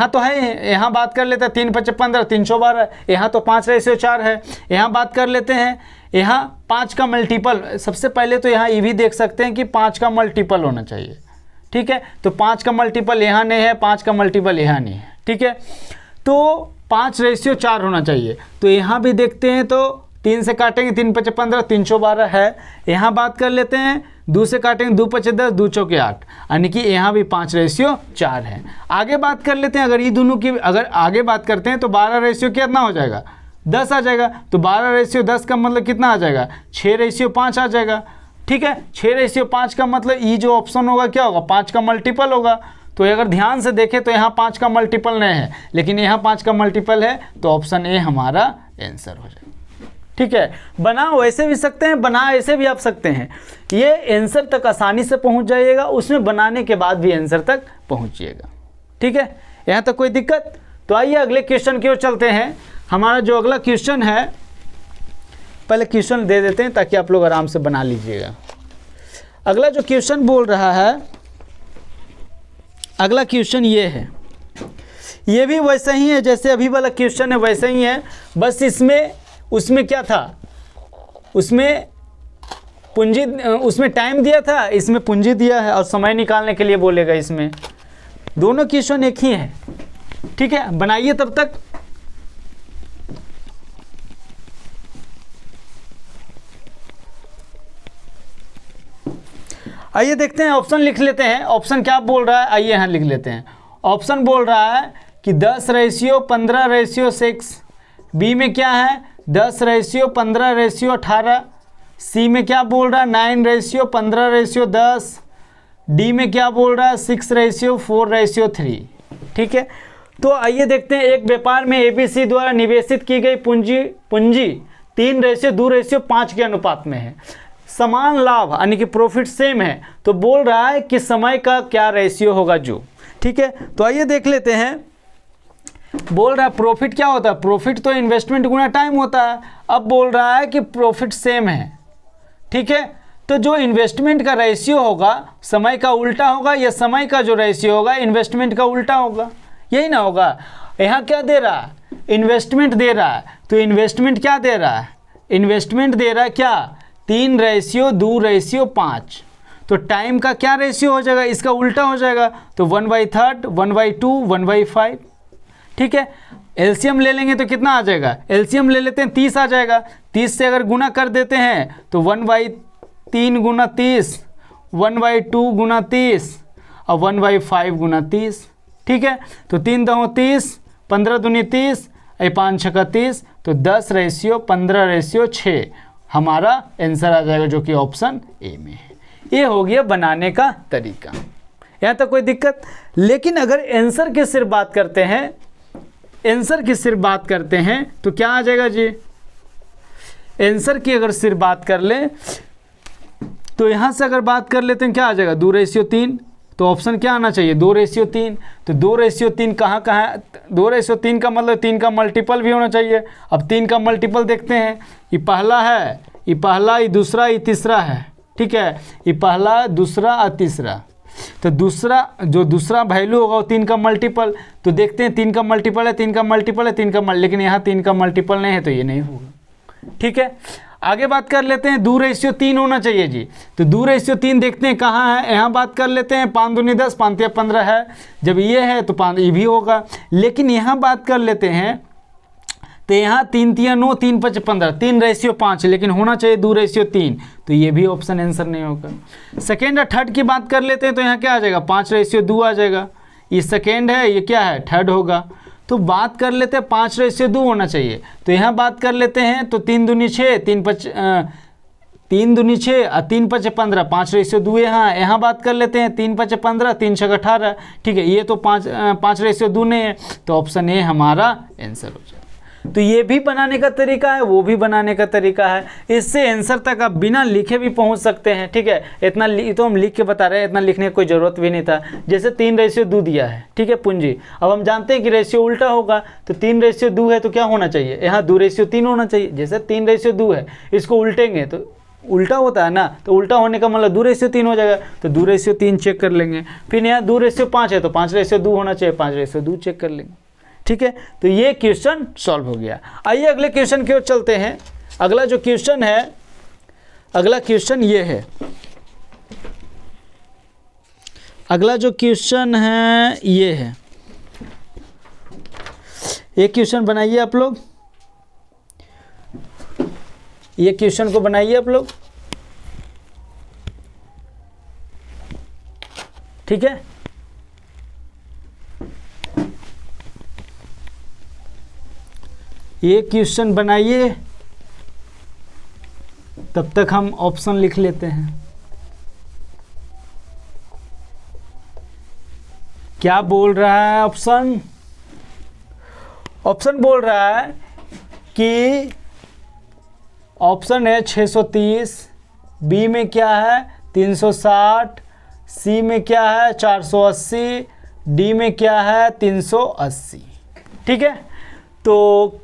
तो है, यहाँ बात कर लेते हैं 3×5 = 15, 312, यहाँ तो 5:4 है। यहाँ बात कर लेते हैं, यहाँ 5 का मल्टीपल, सबसे पहले तो यहाँ ये भी देख सकते हैं कि 5 का मल्टीपल होना चाहिए, ठीक है, तो 5 का मल्टीपल यहाँ नहीं है, 5 का मल्टीपल यहाँ नहीं है, ठीक है, तो 5:4 होना चाहिए। तो यहाँ भी देखते हैं, तो 3 से काटेंगे 3×5 = 15, 312 है। यहाँ बात कर लेते हैं, 2 से काटेंगे 2×5 = 10, 2×4 = 8, यानी कि यहाँ भी 5:4 है। आगे बात कर लेते हैं, अगर ये दोनों की अगर आगे बात करते हैं तो 12 कितना हो जाएगा 10 आ जाएगा, तो 12:10 का मतलब कितना आ जाएगा 6:5 आ जाएगा, ठीक है। 6:5 का मतलब ये जो ऑप्शन होगा क्या होगा 5 का मल्टीपल होगा। तो अगर ध्यान से देखें तो यहाँ 5 का मल्टीपल नहीं है, लेकिन यहाँ 5 का मल्टीपल है, तो ऑप्शन ए हमारा आंसर हो जाएगा, ठीक है। बना वैसे भी सकते हैं, बना ऐसे भी आप सकते हैं, ये आंसर तक आसानी से पहुँच जाइएगा, उसमें बनाने के बाद भी आंसर तक पहुँचिएगा, ठीक है। यहाँ तक कोई दिक्कत। तो आइए अगले क्वेश्चन की ओर चलते हैं। हमारा जो अगला क्वेश्चन है, पहले क्वेश्चन दे देते हैं ताकि आप लोग आराम से बना लीजिएगा। अगला जो क्वेश्चन बोल रहा है, अगला क्वेश्चन ये है, ये भी वैसा ही है जैसे अभी वाला क्वेश्चन है, वैसा ही है, बस उसमें क्या था, उसमें पूंजी, उसमें टाइम दिया था, इसमें पूंजी दिया है और समय निकालने के लिए बोलेगा। इसमें दोनों क्वेश्चन एक ही है, ठीक है। बनाइए तब तक। आइए देखते हैं, ऑप्शन लिख लेते हैं। ऑप्शन क्या बोल रहा है, आइए यहाँ लिख लेते हैं। ऑप्शन बोल रहा है कि 10:15:6, बी में क्या है 10:15:18, सी में क्या बोल रहा है 9:15:10, डी में क्या बोल रहा है 6:4:3, ठीक है। तो आइए देखते हैं, एक व्यापार में एबीसी द्वारा निवेशित की गई पूंजी 3:2:5 के अनुपात में है। समान लाभ यानी कि प्रॉफिट सेम है, तो बोल रहा है कि समय का क्या रेशियो होगा जो, ठीक है। तो आइए देख लेते हैं। बोल रहा है प्रॉफिट क्या होता है, प्रॉफिट तो इन्वेस्टमेंट गुना टाइम होता है। अब बोल रहा है कि प्रॉफिट सेम है, ठीक है। तो जो इन्वेस्टमेंट का रेशियो होगा समय का उल्टा होगा, या समय का जो रेशियो होगा इन्वेस्टमेंट का उल्टा होगा, यही ना होगा। यहाँ क्या दे रहा है, इन्वेस्टमेंट दे रहा है, तो इन्वेस्टमेंट क्या दे रहा है, इन्वेस्टमेंट दे रहा है क्या 3:2:5। तो टाइम का क्या रेशियो हो जाएगा, इसका उल्टा हो जाएगा, तो 1/3, 1/2, 1/5, ठीक है। एलसीएम ले लेंगे तो कितना आ जाएगा, एलसीएम ले लेते हैं 30 आ जाएगा। 30 से अगर गुना कर देते हैं तो 1/3 गुना 30, 1/2 गुना 30 और 1/5 गुना 30। ठीक है, तो 3 दो 30, 15 दूनी 30, 5 छक्का 30, तो 10:15:6 हमारा आंसर आ जाएगा, जो कि ऑप्शन ए में है। ये हो गया बनाने का तरीका, यहाँ तक कोई दिक्कत। लेकिन अगर आंसर की सिर्फ बात करते हैं, आंसर की सिर्फ बात करते हैं तो क्या आ जाएगा जी, आंसर की अगर सिर्फ बात कर लें तो यहाँ से अगर बात कर लेते हैं क्या आ जाएगा, 2:3। तो ऑप्शन क्या आना चाहिए, 2:3। तो 2:3 कहाँ कहाँ, 2:3 का मतलब 3 का मल्टीपल भी होना चाहिए। अब 3 का मल्टीपल देखते हैं, ये पहला है, ये पहला, ये दूसरा, ये तीसरा है। ठीक है, ये पहला, दूसरा और तीसरा। तो दूसरा, जो दूसरा वैल्यू होगा वो 3 का मल्टीपल। तो देखते हैं 3 का मल्टीपल है, 3 का मल्टीपल है, 3 का लेकिन यहाँ 3 का मल्टीपल नहीं है, तो ये नहीं होगा। ठीक है, आगे बात कर लेते हैं, 2:3 होना चाहिए जी। तो 2:3 देखते हैं कहाँ है, यहाँ बात कर लेते हैं, 5 दूनी 10, 5 तिया 15 है। जब ये है तो 5 ये भी होगा। लेकिन यहाँ बात कर लेते हैं तो यहाँ 3 तिया 9, 3 5 15, 3:5, लेकिन होना चाहिए 2:3। तो ये भी ऑप्शन आंसर नहीं होगा। सेकेंड और थर्ड की बात कर लेते हैं तो यहाँ क्या आ जाएगा, 5:2 आ जाएगा। ये सेकेंड है, ये क्या है, थर्ड होगा। तो बात कर लेते हैं 5:2 होना चाहिए। तो यहाँ बात कर लेते हैं तो 3 दूनी 6, 3 दूनी 6 और 3 5 15, 5:2 यहाँ बात कर लेते हैं 3 5 15, 3 6 18। ठीक है, ये तो 5:2 नहीं है, तो ऑप्शन ए हमारा आंसर हो जाएगा। तो ये भी बनाने का तरीका है, वो भी बनाने का तरीका है। इससे आंसर तक आप बिना लिखे भी पहुंच सकते हैं। ठीक है, इतना तो हम लिख के बता रहे हैं, इतना लिखने की कोई ज़रूरत भी नहीं था। जैसे 3:2 दिया है, ठीक है पूंजी। अब हम जानते हैं कि रेशियो उल्टा होगा, तो 3:2 है तो क्या होना चाहिए, यहाँ 2:3 होना चाहिए। जैसे 3:2 है, इसको उल्टेंगे तो उल्टा होता है ना, तो उल्टा होने का मतलब 2:3 हो जाएगा। तो 2:3 चेक कर लेंगे। फिर यहाँ 2:5 है तो 5:2 होना चाहिए, 5:2 चेक कर लेंगे। ठीक है, तो ये क्वेश्चन सॉल्व हो गया। आइए अगले क्वेश्चन की ओर चलते हैं। अगला जो क्वेश्चन है, अगला क्वेश्चन ये है। अगला जो क्वेश्चन है ये है। ये क्वेश्चन बनाइए आप लोग, ये क्वेश्चन को बनाइए आप लोग। ठीक है, ये क्वेश्चन बनाइए, तब तक हम ऑप्शन लिख लेते हैं। क्या बोल रहा है ऑप्शन, ऑप्शन बोल रहा है कि ऑप्शन है 630, बी में क्या है 360, सी में क्या है 480, डी में क्या है 380। ठीक है, तो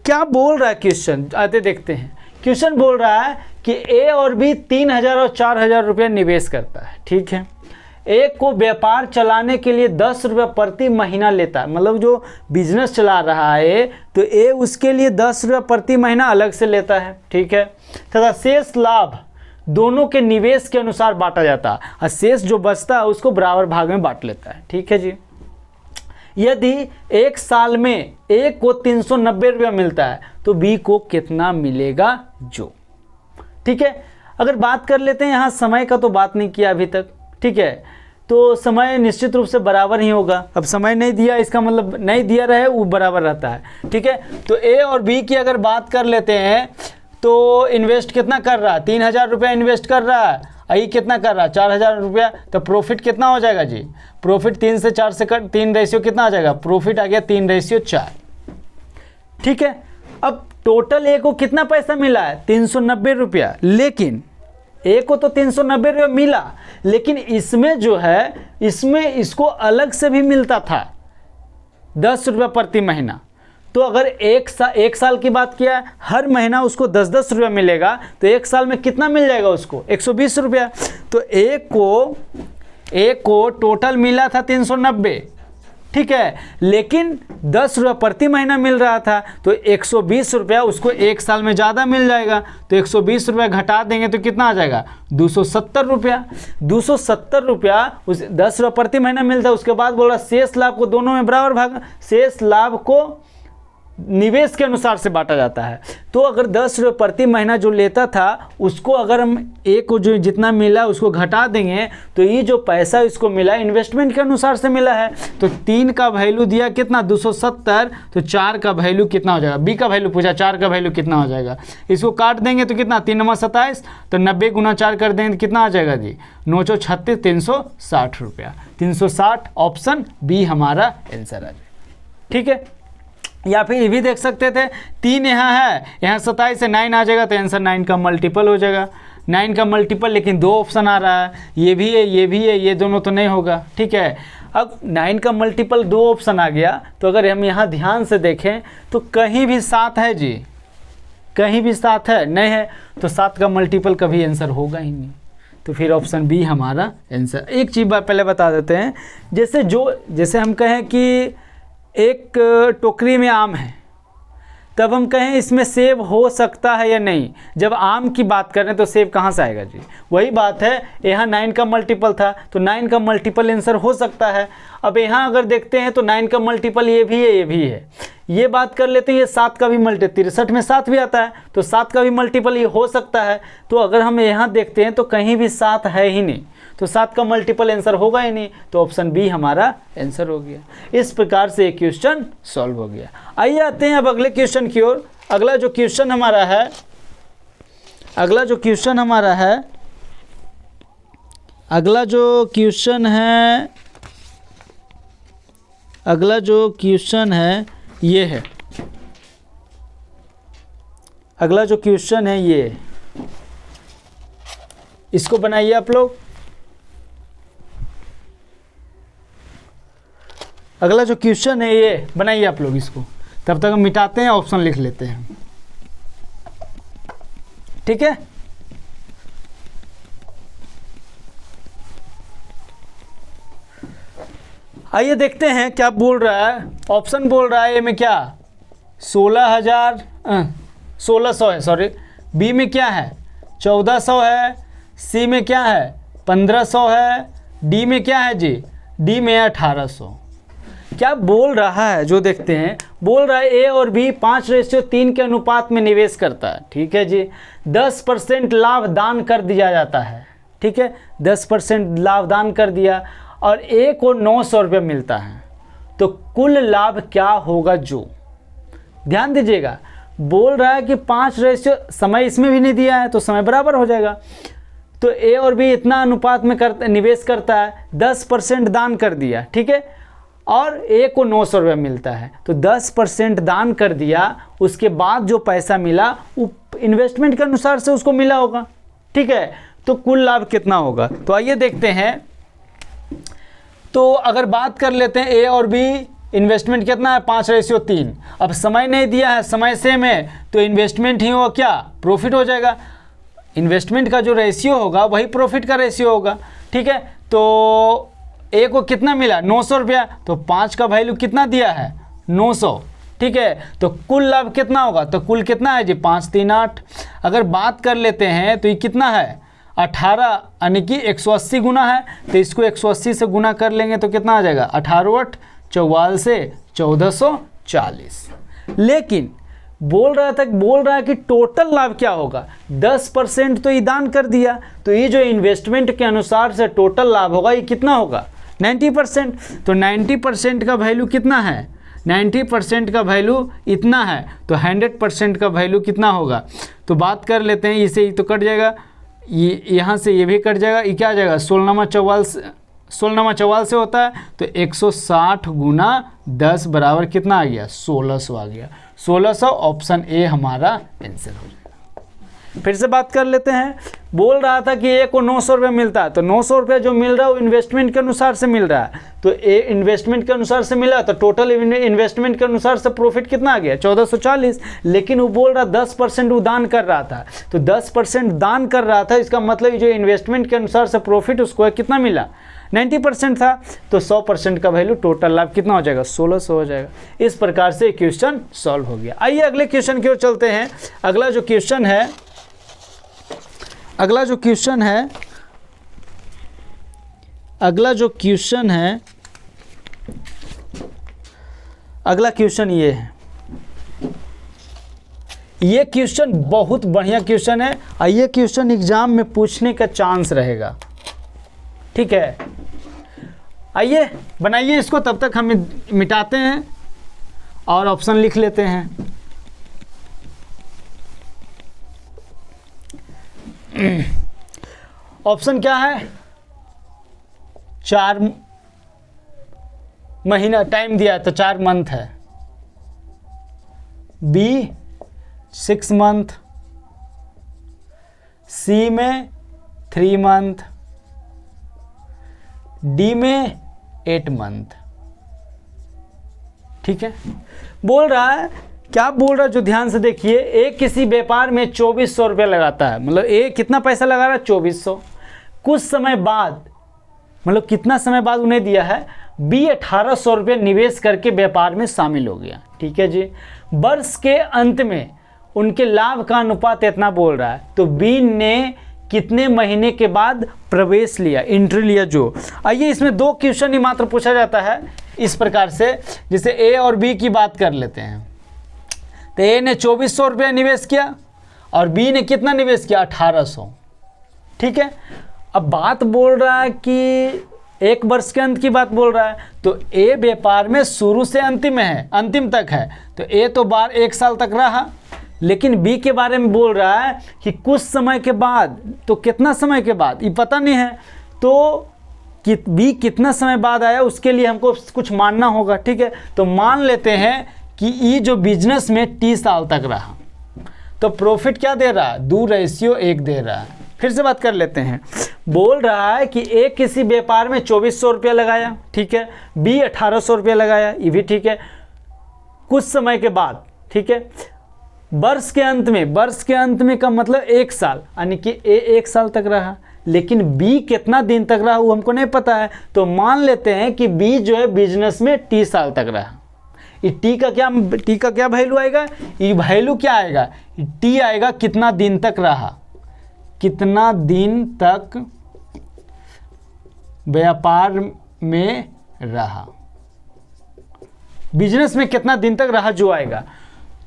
क्या बोल रहा है क्वेश्चन, आते देखते हैं। क्वेश्चन बोल रहा है कि ए और बी 3,000 और 4,000 रुपये निवेश करता है। ठीक है, ए को व्यापार चलाने के लिए 10 रुपये प्रति महीना लेता है, मतलब जो बिजनेस चला रहा है तो ए उसके लिए 10 रुपये प्रति महीना अलग से लेता है। ठीक है, तथा शेष लाभ दोनों के निवेश के अनुसार बांटा जाता है, और शेष जो बचता है उसको बराबर भाग में बांट लेता है। ठीक है जी, यदि एक साल में ए को 390 रुपया मिलता है तो बी को कितना मिलेगा जो। ठीक है, अगर बात कर लेते हैं, यहाँ समय का तो बात नहीं किया अभी तक। ठीक है, तो समय निश्चित रूप से बराबर ही होगा। अब समय नहीं दिया, इसका मतलब नहीं दिया रहे वो बराबर रहता है। ठीक है, तो ए और बी की अगर बात कर लेते हैं तो इन्वेस्ट कितना कर रहा है, 3,000 रुपया इन्वेस्ट कर रहा है, आई कितना कर रहा है 4,000 रुपया। तो प्रॉफिट कितना हो जाएगा जी, प्रॉफिट 3 से 4 से कट 3 रेशियो कितना आ जाएगा, प्रॉफिट आ गया 3:4। ठीक है, अब टोटल ए को कितना पैसा मिला है 390 रुपया, लेकिन ए को तो 390 रुपया मिला, लेकिन इसमें जो है, इसमें इसको अलग से भी मिलता था 10 रुपया प्रति महीना। तो अगर एक साल की बात किया, हर महीना उसको 10-10 रुपया मिलेगा, तो एक साल में कितना मिल जाएगा उसको 120 रुपया। तो ए को टोटल मिला था 390। ठीक है, लेकिन 10 रुपया प्रति महीना मिल रहा था, तो 120 रुपया उसको एक साल में ज़्यादा मिल जाएगा। तो 120 रुपया घटा देंगे तो कितना आ जाएगा 270 रुपया। 270 रुपया उस 10 रुपया प्रति महीना मिलता है। उसके बाद बोला शेष लाभ को दोनों में बराबर भाग, शेष लाभ को निवेश के अनुसार से बांटा जाता है। तो अगर 10 रुपये प्रति महीना जो लेता था उसको अगर हम ए को जो जितना मिला उसको घटा देंगे तो ये जो पैसा इसको मिला इन्वेस्टमेंट के अनुसार से मिला है। तो 3 का वैल्यू दिया कितना 270, तो 4 का वैल्यू कितना हो जाएगा, बी का वैल्यू पूछा, 4 का वैल्यू कितना हो जाएगा। इसको काट देंगे तो कितना 3 नंबर 27, तो 90 गुना 4 कर देंगे तो कितना आ जाएगा जी 9 चौ 36, 360 रुपया। 360 ऑप्शन बी हमारा आंसर आ जाएगा। ठीक है, या फिर ये भी देख सकते थे 3 यहाँ है, यहाँ 27 से 9 आ जाएगा तो आंसर 9 का मल्टीपल हो जाएगा। 9 का मल्टीपल, लेकिन 2 ऑप्शन आ रहा है, ये भी है ये भी है, ये दोनों तो नहीं होगा। ठीक है, अब 9 का मल्टीपल 2 ऑप्शन आ गया, तो अगर हम यहाँ ध्यान से देखें तो कहीं भी 7 है जी, कहीं भी 7 है नहीं है, तो 7 का मल्टीपल कभी आंसर होगा ही नहीं। तो फिर ऑप्शन बी हमारा आंसर। एक चीज़ पहले बता देते हैं, जैसे हम कहें कि एक टोकरी में आम है, तब हम कहें इसमें सेब हो सकता है या नहीं। जब आम की बात करें तो सेब कहाँ से आएगा जी, वही बात है। यहाँ 9 का मल्टीपल था तो 9 का मल्टीपल आंसर हो सकता है। अब यहाँ अगर देखते हैं तो 9 का मल्टीपल ये भी है, ये भी है, ये बात कर लेते हैं। ये 7 का भी मल्टीपल, 63 में 7 भी आता है तो 7 का भी मल्टीपल ये हो सकता है। तो अगर हम यहाँ देखते हैं तो कहीं भी 7 है ही नहीं, तो 7 का मल्टीपल आंसर होगा ही नहीं, तो ऑप्शन बी हमारा आंसर हो गया। इस प्रकार से एक क्वेश्चन सॉल्व हो गया। आइए आते हैं अब अगले क्वेश्चन की ओर। अगला जो क्वेश्चन हमारा है, अगला जो क्वेश्चन है ये है। अगला जो क्वेश्चन है ये, इसको बनाइए आप लोग। अगला जो क्वेश्चन है ये बनाइए आप लोग इसको, तब तक हम मिटाते हैं, ऑप्शन लिख लेते हैं। ठीक है, आइए देखते हैं क्या बोल रहा है। ऑप्शन बोल रहा है ए में क्या 1600 है, सॉरी, बी में क्या है 1400 है, सी में क्या है 1500 है, डी में क्या है जी, डी में 1800। क्या बोल रहा है जो देखते हैं, बोल रहा है ए और बी 5:3 के अनुपात में निवेश करता है। ठीक है जी, 10% लाभ दान कर दिया जाता है। ठीक है, 10% लाभ दान कर दिया और ए को 900 रुपये मिलता है, तो कुल लाभ क्या होगा जो, ध्यान दीजिएगा, बोल रहा है कि 5:, समय इसमें भी नहीं दिया है तो समय बराबर हो जाएगा। तो ए और बी इतना अनुपात में निवेश करता है, 10% दान कर दिया। ठीक है, और ए को 900 रुपये मिलता है, तो 10% दान कर दिया, उसके बाद जो पैसा मिला वो इन्वेस्टमेंट के अनुसार से उसको मिला होगा। ठीक है, तो कुल लाभ कितना होगा, तो आइए देखते हैं। तो अगर बात कर लेते हैं ए और बी, इन्वेस्टमेंट कितना है 5:3। अब समय नहीं दिया है, समय सेम है, तो इन्वेस्टमेंट ही होगा क्या, प्रॉफिट हो जाएगा। इन्वेस्टमेंट का जो रेशियो होगा वही प्रॉफिट का रेशियो होगा। ठीक है, तो ए को कितना मिला 900 रुपया, तो 5 का वैल्यू कितना दिया है 900। ठीक है, तो कुल लाभ कितना होगा, तो कुल कितना है जी 5 3 8। अगर बात कर लेते हैं तो ये कितना है 18, यानी कि 180 गुना है, तो इसको 180 से गुना कर लेंगे तो कितना आ जाएगा 18 44 से 1440। लेकिन बोल रहा है कि टोटल लाभ क्या होगा, 10% तो ये दान कर दिया, तो ये जो इन्वेस्टमेंट के अनुसार से टोटल लाभ होगा ये कितना होगा 90%। तो 90% का वैल्यू कितना है, 90% का वैल्यू इतना है, तो 100% का वैल्यू कितना होगा। तो बात कर लेते हैं, इसे ही तो कट जाएगा, ये यहाँ से ये भी कट जाएगा, ये क्या आ जाएगा 16 44 से होता है, तो 160 गुना 10 बराबर कितना आ गया 1600 आ गया। 1600 ऑप्शन ए हमारा आंसर हो जाएगा। फिर से बात कर लेते हैं, बोल रहा था कि ए को 900 रुपये मिलता है, तो 900 रुपये जो मिल रहा है वो इन्वेस्टमेंट के अनुसार से मिल रहा है, तो ए इन्वेस्टमेंट के अनुसार से मिला, तो टोटल इन्वेस्टमेंट के अनुसार से प्रॉफिट कितना आ गया 1440। लेकिन वो बोल रहा 10% वो दान कर रहा था, तो 10% दान कर रहा था, इसका मतलब जो इन्वेस्टमेंट के अनुसार से प्रॉफिट उसको कितना मिला 90% था, तो 100% का वैल्यू टोटल लाभ कितना हो जाएगा 1600 हो जाएगा। इस प्रकार से क्वेश्चन सॉल्व हो गया। आइए अगले क्वेश्चन की ओर चलते हैं। अगला जो क्वेश्चन है अगला क्वेश्चन ये है। ये क्वेश्चन बहुत बढ़िया क्वेश्चन है और ये क्वेश्चन एग्जाम में पूछने का चांस रहेगा, ठीक है। आइए बनाइए इसको, तब तक हम मिटाते हैं और ऑप्शन लिख लेते हैं। ऑप्शन क्या है, 4 महीना टाइम दिया है तो 4 मंथ है, बी 6 मंथ, सी में 3 मंथ, डी में 8 मंथ, ठीक है। बोल रहा है, क्या बोल रहा है जो ध्यान से देखिए, ए किसी व्यापार में 2400 रुपये लगाता है, मतलब ए कितना पैसा लगा रहा है 2400। कुछ समय बाद, मतलब कितना समय बाद उन्हें दिया है, बी 1800 रुपये निवेश करके व्यापार में शामिल हो गया, ठीक है जी। वर्ष के अंत में उनके लाभ का अनुपात इतना बोल रहा है, तो बी ने कितने महीने के बाद प्रवेश लिया, एंट्री लिया जो। आइए इसमें 2 क्वेश्चन ही मात्र पूछा जाता है इस प्रकार से, जैसे ए और बी की बात कर लेते हैं। तो ए ने 2400 रुपया निवेश किया और बी ने कितना निवेश किया, 1800, ठीक है। अब बात बोल रहा है कि 1 वर्ष के अंत की बात बोल रहा है, तो ए व्यापार में शुरू से अंतिम है, अंतिम तक है, तो ए तो 1 साल तक रहा। लेकिन बी के बारे में बोल रहा है कि कुछ समय के बाद, तो कितना समय के बाद ये पता नहीं है, तो बी कितना समय बाद आया उसके लिए हमको कुछ मानना होगा, ठीक है। तो मान लेते हैं कि ये जो बिजनेस में 30 साल तक रहा, तो प्रॉफिट क्या दे रहा है, 2:1 दे रहा है। फिर से बात कर लेते हैं, बोल रहा है कि ए किसी व्यापार में 2400 रुपया लगाया, ठीक है, बी 1800 रुपया लगाया, ये भी ठीक है। कुछ समय के बाद, ठीक है, वर्ष के अंत में का मतलब 1 साल, यानी कि ए 1 साल तक रहा, लेकिन बी कितना दिन तक रहा वो हमको नहीं पता है, तो मान लेते हैं कि बी जो है बिजनेस में 30 साल तक रहा। ये टी का क्या वैल्यू आएगा, ये वैल्यू क्या आएगा, टी आएगा कितना दिन तक रहा, कितना दिन तक व्यापार में रहा, बिजनेस में कितना दिन तक रहा जो आएगा।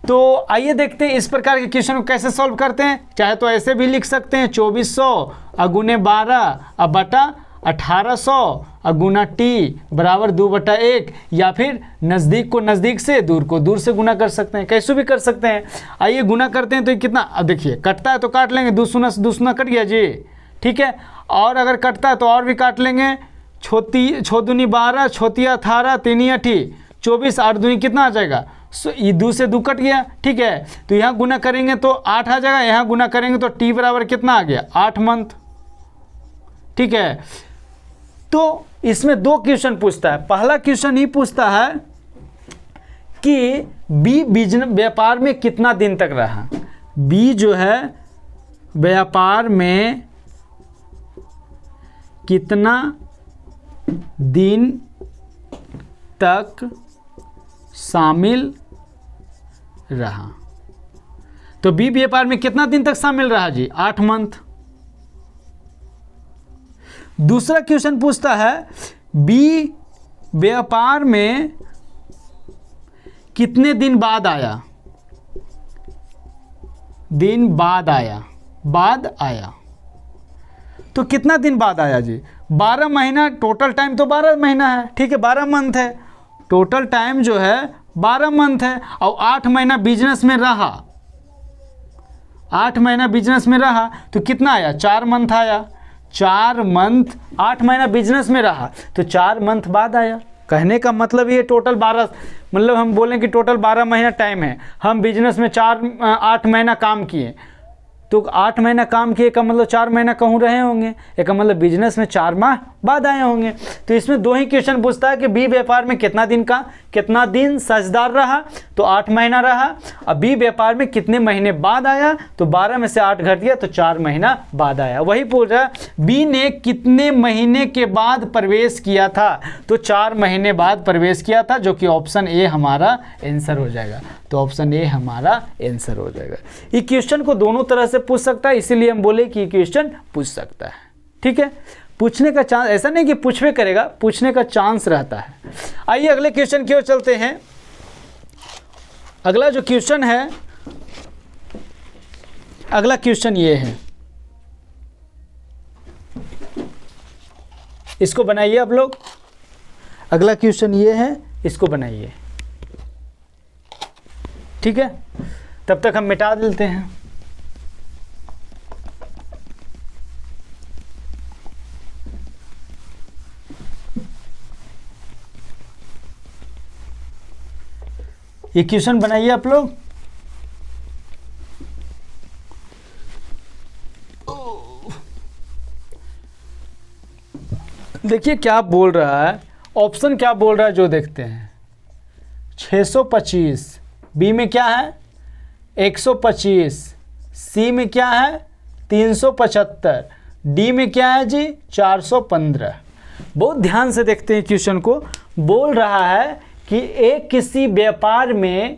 तो आइए देखते हैं इस प्रकार के क्वेश्चन को कैसे सॉल्व करते हैं। चाहे तो ऐसे भी लिख सकते हैं, 2400 × 12 बटा 1800 गुना टी बराबर 2/1, या फिर नज़दीक को नज़दीक से, दूर को दूर से गुना कर सकते हैं, कैसे भी कर सकते हैं। आइए गुना करते हैं तो ये कितना, अब देखिए कटता है तो काट लेंगे, 2 शून्य कट गया जी, ठीक है। और अगर कटता है तो और भी काट लेंगे, 6 दूनी 12, 6 18, 3 8 24, 8 दूनी कितना आ जाएगा, ये 2 से 2 कट गया, ठीक है। तो यहाँ गुना करेंगे तो 8 आ जाएगा, यहाँ गुना करेंगे तो टी बराबर कितना आ गया, 8 मंथ, ठीक है। तो इसमें 2 क्वेश्चन पूछता है। पहला क्वेश्चन ही पूछता है कि बी बिजनेस व्यापार में कितना दिन तक रहा, बी जो है व्यापार में कितना दिन तक शामिल रहा। तो बी व्यापार में कितना दिन तक शामिल रहा जी, 8 मंथ। दूसरा क्वेश्चन पूछता है बी व्यापार में कितने दिन बाद आया, दिन बाद आया। तो कितना दिन बाद आया जी, 12 महीना, टोटल टाइम तो 12 महीना है, ठीक है, 12 मंथ है, टोटल टाइम जो है 12 मंथ है। और 8 महीना बिजनेस में रहा, 8 महीना बिजनेस में रहा तो कितना आया, 4 मंथ आया, 4 मंथ, 8 महीना बिजनेस में रहा तो 4 मंथ बाद आया। कहने का मतलब ये टोटल 12, मतलब हम बोलें कि टोटल 12 महीना टाइम है, हम बिजनेस में 8 महीना काम किए, तो 8 महीना काम किए का मतलब 4 महीना कहूँ रहे होंगे, एक मतलब बिजनेस में 4 माह बाद आए होंगे। तो इसमें 2 ही क्वेश्चन पूछता है कि बी व्यापार में कितना दिन साझेदार रहा, तो 8 महीना रहा, और बी व्यापार में कितने महीने बाद आया, तो 12 में से 8 घट गया तो 4 महीना बाद आया। वही पूछ रहा है बी ने कितने महीने के बाद प्रवेश किया था, तो 4 महीने बाद प्रवेश किया था, जो कि ऑप्शन ए हमारा आंसर हो जाएगा। तो ऑप्शन ए हमारा आंसर हो जाएगा। ये क्वेश्चन को दोनों तरह से पूछ सकता है, इसीलिए हम बोले कि क्वेश्चन पूछ सकता है, ठीक है। पूछने का चांस, ऐसा नहीं कि पूछवे करेगा, पूछने का चांस रहता है। आइए अगले क्वेश्चन की ओर चलते हैं। अगला जो क्वेश्चन है अगला क्वेश्चन ये है, इसको बनाइए आप लोग। अगला क्वेश्चन ये है, इसको बनाइए। ठीक है, तब तक हम मिटा देते हैं। ये क्वेश्चन बनाइए आप लोग। देखिए क्या बोल रहा है, ऑप्शन क्या बोल रहा है जो देखते हैं। 625, बी में क्या है 125, सी में क्या है 375, डी में क्या है जी 415। बहुत ध्यान से देखते हैं क्वेश्चन को। बोल रहा है कि एक किसी व्यापार में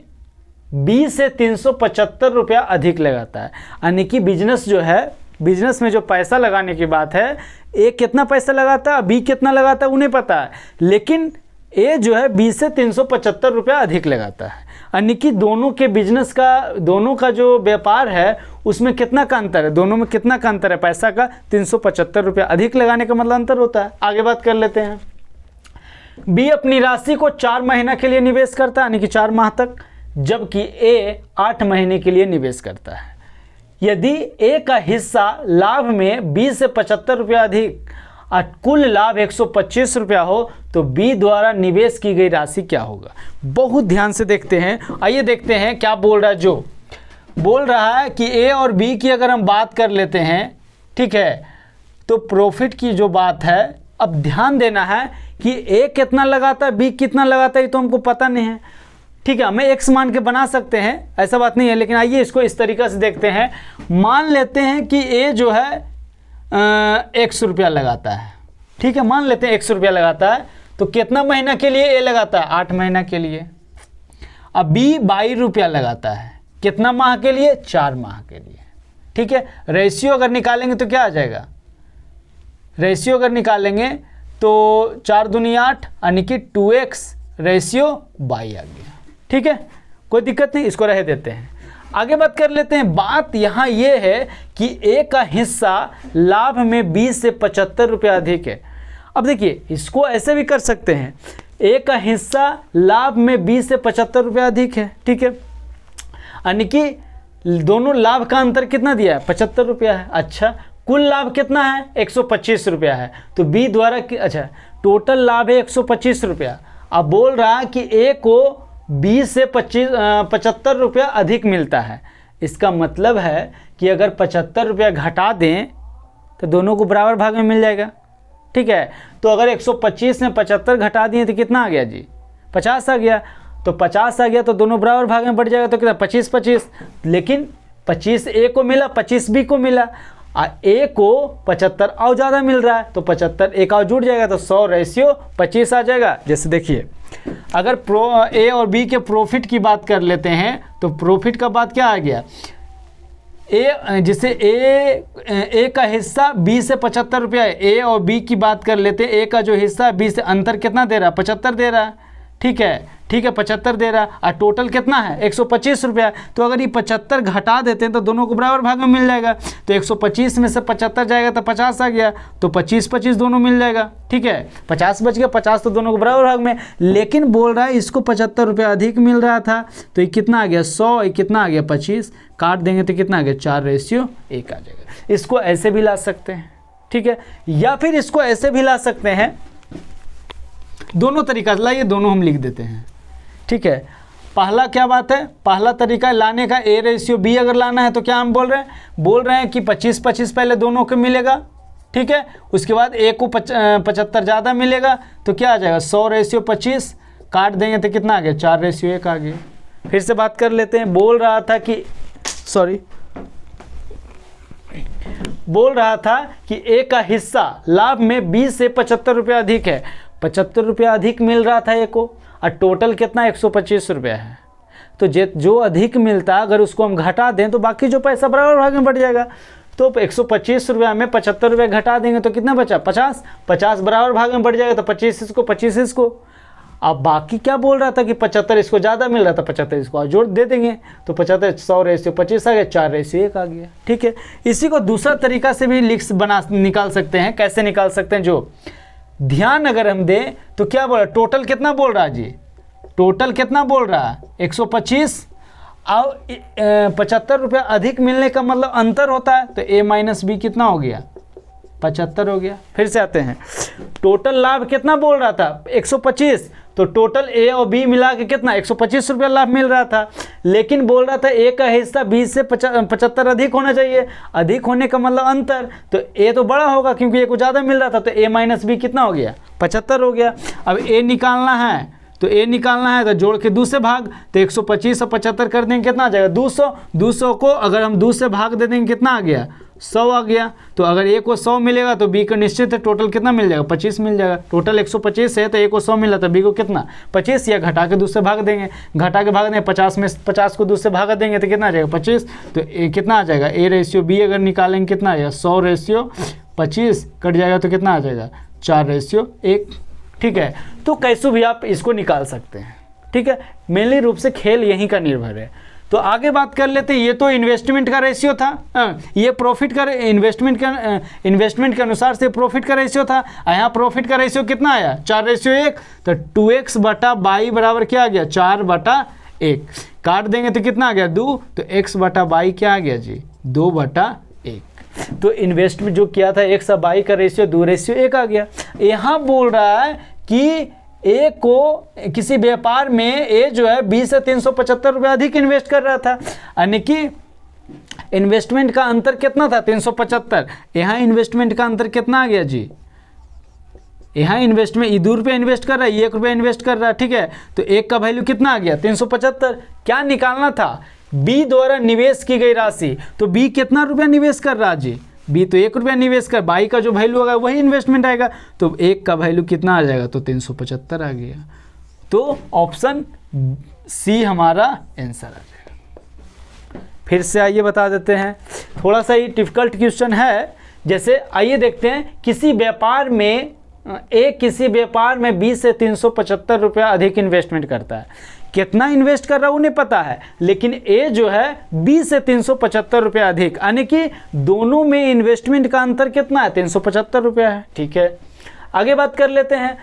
बी से 375 रुपया अधिक लगाता है, यानी कि बिजनेस जो है, बिजनेस में जो पैसा लगाने की बात है, ए कितना पैसा लगाता है, बी कितना लगाता है उन्हें पता है, लेकिन ए जो है बी से 375 रुपया अधिक लगाता है। यानी कि दोनों के बिजनेस का, दोनों का जो व्यापार है उसमें कितना का अंतर है, दोनों में कितना का अंतर है, पैसा का 375 रुपया अधिक लगाने का मतलब अंतर होता है। आगे बात कर लेते हैं। बी अपनी राशि को 4 महीना के लिए निवेश करता है, यानी कि 4 माह तक, जबकि ए 8 महीने के लिए निवेश करता है। यदि ए का हिस्सा लाभ में बी से 75 रुपया अधिक और कुल लाभ 125 रुपया हो तो बी द्वारा निवेश की गई राशि क्या होगा। बहुत ध्यान से देखते हैं। आइए देखते हैं क्या बोल रहा है। जो बोल रहा है कि ए और बी की अगर हम बात कर लेते हैं, ठीक है, तो प्रॉफिट की जो बात है, अब ध्यान देना है कि ए कितना लगाता है, बी कितना लगाता है, ये तो हमको पता नहीं है। ठीक है, हमें एक्स मान के बना सकते हैं, ऐसा बात नहीं है, लेकिन आइए इसको इस तरीक़े से देखते हैं। मान लेते हैं कि ए जो है 100 रुपया लगाता है। ठीक है, मान लेते हैं 100 रुपया लगाता है, तो कितना महीना के लिए ए लगाता है 8 महीना के लिए। अब बी 22 रुपया लगाता है, कितना माह के लिए 4 माह के लिए। ठीक है, रेशियो अगर निकालेंगे तो क्या आ जाएगा, रेशियो अगर निकालेंगे तो 4 दूनी 8, यानी कि 2x रेशियो बाई आ गया। ठीक है, कोई दिक्कत नहीं, इसको रह देते हैं। आगे बात कर लेते हैं। बात यहाँ ये है कि ए का हिस्सा लाभ में 20 से 75 रुपया अधिक है। अब देखिए इसको ऐसे भी कर सकते हैं, ए का हिस्सा लाभ में 20 से 75 रुपया अधिक है। ठीक है, यानी कि दोनों लाभ का अंतर कितना दिया है 75 रुपया है। अच्छा, कुल लाभ कितना है 125 रुपया है, तो बी द्वारा अच्छा टोटल लाभ है 125 रुपया। अब बोल रहा है कि ए को 20 से 75 रुपया अधिक मिलता है। इसका मतलब है कि अगर 75 रुपया घटा दें तो दोनों को बराबर भाग में मिल जाएगा। ठीक है, तो अगर 125 में 75 घटा दिए तो कितना आ गया जी 50 आ गया। तो 50 आ गया तो दोनों बराबर भाग में बढ़ जाएगा, तो कितना 25-25, लेकिन 25 ए को मिला 25 बी को मिला, ए को 75 और ज़्यादा मिल रहा है, तो 75 एक और जुड़ जाएगा, तो 100 रेशियो 25 आ जाएगा। जैसे देखिए अगर ए और बी के प्रॉफिट की बात कर लेते हैं, तो प्रॉफिट का बात क्या आ गया, ए जिसे ए का हिस्सा बी से 75 रुपया है। ए और बी की बात कर लेते हैं, ए का जो हिस्सा बी से अंतर कितना दे रहा है 75 दे रहा है। ठीक है, 75 दे रहा है, और टोटल कितना है 125 रुपया। तो अगर ये 75 घटा देते हैं तो दोनों को बराबर भाग में मिल जाएगा, तो 125 में से 75 जाएगा तो 50 आ गया, तो 25-25 दोनों मिल जाएगा। ठीक है, 50 बच गया, 50 तो दोनों को बराबर भाग में। लेकिन बोल रहा है इसको 75 रुपया अधिक मिल रहा था, तो ये कितना आ गया 100, ये कितना आ गया 25, काट देंगे तो कितना आ गया 4 रेशियो 1 आ जाएगा। इसको ऐसे भी ला सकते हैं। ठीक है, या फिर इसको ऐसे भी ला सकते हैं, दोनों तरीका लाइए, दोनों हम लिख देते हैं। ठीक है, पहला क्या बात है, पहला तरीका लाने का ए रेशियो बी अगर लाना है तो क्या हम बोल रहे हैं कि 25-25 पहले दोनों को मिलेगा। ठीक है, उसके बाद ए को 75 ज़्यादा मिलेगा, तो क्या आ जाएगा 100 रेशियो 25, काट देंगे तो कितना आ गया 4 रेशियो 1 आ गया। फिर से बात कर लेते हैं। बोल रहा था कि ए का हिस्सा लाभ में 20 से 75 रुपया अधिक है, 75 रुपया अधिक मिल रहा था ए को, और टोटल कितना 125 रुपया है। तो जो अधिक मिलता अगर उसको हम घटा दें तो बाकी जो पैसा बराबर भाग में बढ़ जाएगा। तो 125 रुपया में 75 रुपया घटा देंगे तो कितना बचा 50 बराबर भाग में बढ़ जाएगा, तो 25 इसको 25 इसको। अब बाकी क्या बोल रहा था कि 75 इसको ज़्यादा मिल रहा था, 75 इसको और जोड़ दे देंगे तो 75 100/25 आ गया, 4/1 आ गया। ठीक है, इसी को दूसरा तरीका से भी निकाल सकते हैं। कैसे निकाल सकते हैं? जो ध्यान अगर हम दें तो क्या बोल रहा है, टोटल कितना बोल रहा है जी, टोटल कितना बोल रहा है 125 और 75 रुपया अधिक मिलने का मतलब अंतर होता है, तो a माइनस बी कितना हो गया 75 हो गया। फिर से आते हैं, टोटल लाभ कितना बोल रहा था 125, तो टोटल ए और बी मिला के कितना 125 रुपया लाभ मिल रहा था, लेकिन बोल रहा था ए का हिस्सा 20 से 75 अधिक होना चाहिए। अधिक होने का मतलब अंतर, तो ए तो बड़ा होगा क्योंकि ए को ज़्यादा मिल रहा था, तो ए माइनस बी कितना हो गया 75 हो गया। अब ए निकालना है, तो ए निकालना है तो जोड़ के 2 से भाग, तो 125 और 75 कर देंगे कितना आ जाएगा 200। 200 को अगर हम 2 से भाग दे देंगे कितना आ गया 100 आ गया। तो अगर ए को 100 मिलेगा तो बी को निश्चित है टोटल कितना मिल जाएगा 25 मिल जाएगा। टोटल 125 है तो ए को 100 मिला तो बी को कितना 25, या घटा के 2 से भाग देंगे, घटा के भाग देंगे 50 में 50 को 2 से भाग देंगे तो कितना आ जाएगा 25। तो ए कितना आ जाएगा A/B अगर निकालेंगे कितना आ जाएगा 100/25 कट जाएगा तो कितना आ जाएगा 4/1। ठीक है, तो कैसे भी आप इसको निकाल सकते हैं। ठीक है, मेनली रूप से खेल यहीं का निर्भर है। तो आगे बात कर लेते हैं, ये तो इन्वेस्टमेंट का रेशियो था, ये प्रॉफिट का इन्वेस्टमेंट के अनुसार से प्रॉफिट का रेशियो था। यहाँ प्रॉफिट का रेशियो कितना आया 4/1, तो 2x/22 बराबर क्या आ गया 4/1। काट देंगे तो कितना आ गया 2, तो x/22 क्या आ गया जी 2/1। तो इन्वेस्टमेंट जो किया था 1/22 का रेशियो 2/1 आ गया। यहाँ बोल रहा है कि ए को किसी व्यापार में ए जो है 20 से 375 रुपये अधिक इन्वेस्ट कर रहा था, यानी कि इन्वेस्टमेंट का अंतर कितना था 375। यहाँ इन्वेस्टमेंट का अंतर कितना आ गया जी, यहाँ इन्वेस्टमेंट 2 रुपये इन्वेस्ट कर रहा है, 1 रुपया इन्वेस्ट कर रहा है। ठीक है, तो एक का वैल्यू कितना आ गया 375। क्या निकालना था, बी द्वारा निवेश की गई राशि, तो बी कितना रुपया निवेश कर रहा है जी, बी तो 1 रुपया निवेश कर, बाई का जो वैल्यू होगा वही इन्वेस्टमेंट आएगा, तो एक का वैल्यू कितना आ जाएगा तो 375 आ गया। तो ऑप्शन सी हमारा आंसर आ जाएगा। फिर से आइए बता देते हैं, थोड़ा सा ही डिफिकल्ट क्वेश्चन है। जैसे आइए देखते हैं, किसी व्यापार में 20 से 375 रुपया अधिक इन्वेस्टमेंट करता है। कितना इन्वेस्ट कर रहा है उन्हें पता है, लेकिन ए जो है 20 से 375 रुपया अधिक, यानी कि दोनों में इन्वेस्टमेंट का अंतर कितना है 375 रुपया है। ठीक है, आगे बात कर लेते हैं।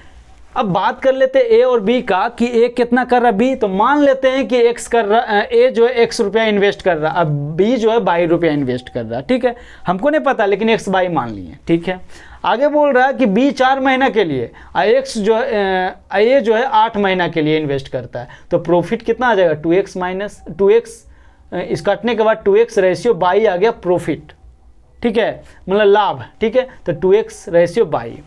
अब बात कर लेते हैं ए और बी का कि ए कितना कर रहा है बी, तो मान लेते हैं कि एक्स कर रहा, ए जो है x रुपया इन्वेस्ट कर रहा है, अब बी जो है 22 रुपया इन्वेस्ट कर रहा है। ठीक है, हमको नहीं पता लेकिन एक्स 22 मान लिए। ठीक है, आगे बोल रहा है कि बी 4 महीना के लिए, एक्स जो है ए जो है 8 महीना के लिए इन्वेस्ट करता है, तो प्रॉफिट कितना आ जाएगा 2x माइनस 2x, इस काटने के बाद 2x/22 आ गया प्रॉफिट। ठीक है, मतलब लाभ। ठीक है, तो 2x/22।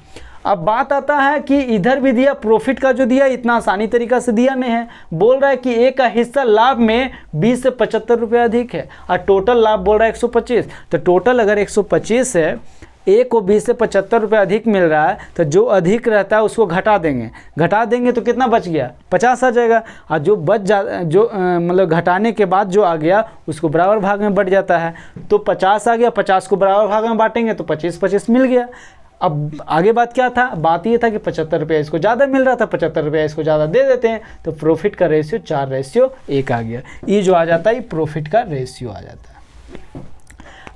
अब बात आता है कि इधर भी दिया प्रॉफिट का, जो दिया इतना आसानी तरीका से दिया नहीं है। बोल रहा है कि ए का हिस्सा लाभ में 20 से 75 रुपये अधिक है और टोटल लाभ बोल रहा है 125। तो टोटल अगर 125 है, ए को 20 से 75 रुपये अधिक मिल रहा है, तो जो अधिक रहता है उसको घटा देंगे तो कितना बच गया 50 आ जाएगा। और जो मतलब घटाने के बाद जो आ गया उसको बराबर भाग में बढ़ जाता है, तो 50 आ गया, 50 को बराबर भाग में बांटेंगे तो 25-25 मिल गया। अब आगे बात क्या था, बात ये था कि 75 रुपया इसको ज़्यादा मिल रहा था, 75 रुपया इसको ज़्यादा दे देते हैं, तो प्रॉफिट का रेशियो 4/1 आ गया। ये जो आ जाता है ये प्रॉफिट का रेशियो आ जाता है।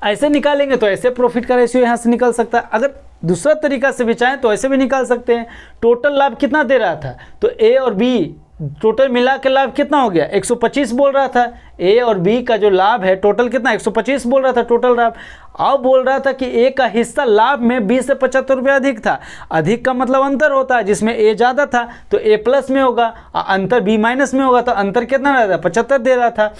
ऐसे निकालेंगे तो ऐसे प्रॉफिट का रेशियो यहाँ से निकल सकता है। अगर दूसरा तरीका से भी चाहें तो ऐसे भी निकाल सकते हैं। टोटल लाभ कितना दे रहा था, तो ए और बी टोटल मिला के लाभ कितना हो गया 125 बोल रहा था। ए और बी का जो लाभ है टोटल कितना 125 बोल रहा था टोटल लाभ। अब बोल रहा था कि ए का हिस्सा लाभ में 20 से 75 रुपये अधिक था। अधिक का मतलब अंतर होता है, जिसमें ए ज़्यादा था तो ए प्लस में होगा, अंतर बी माइनस में होगा, तो अंतर कितना रहता है 75 दे रहा था।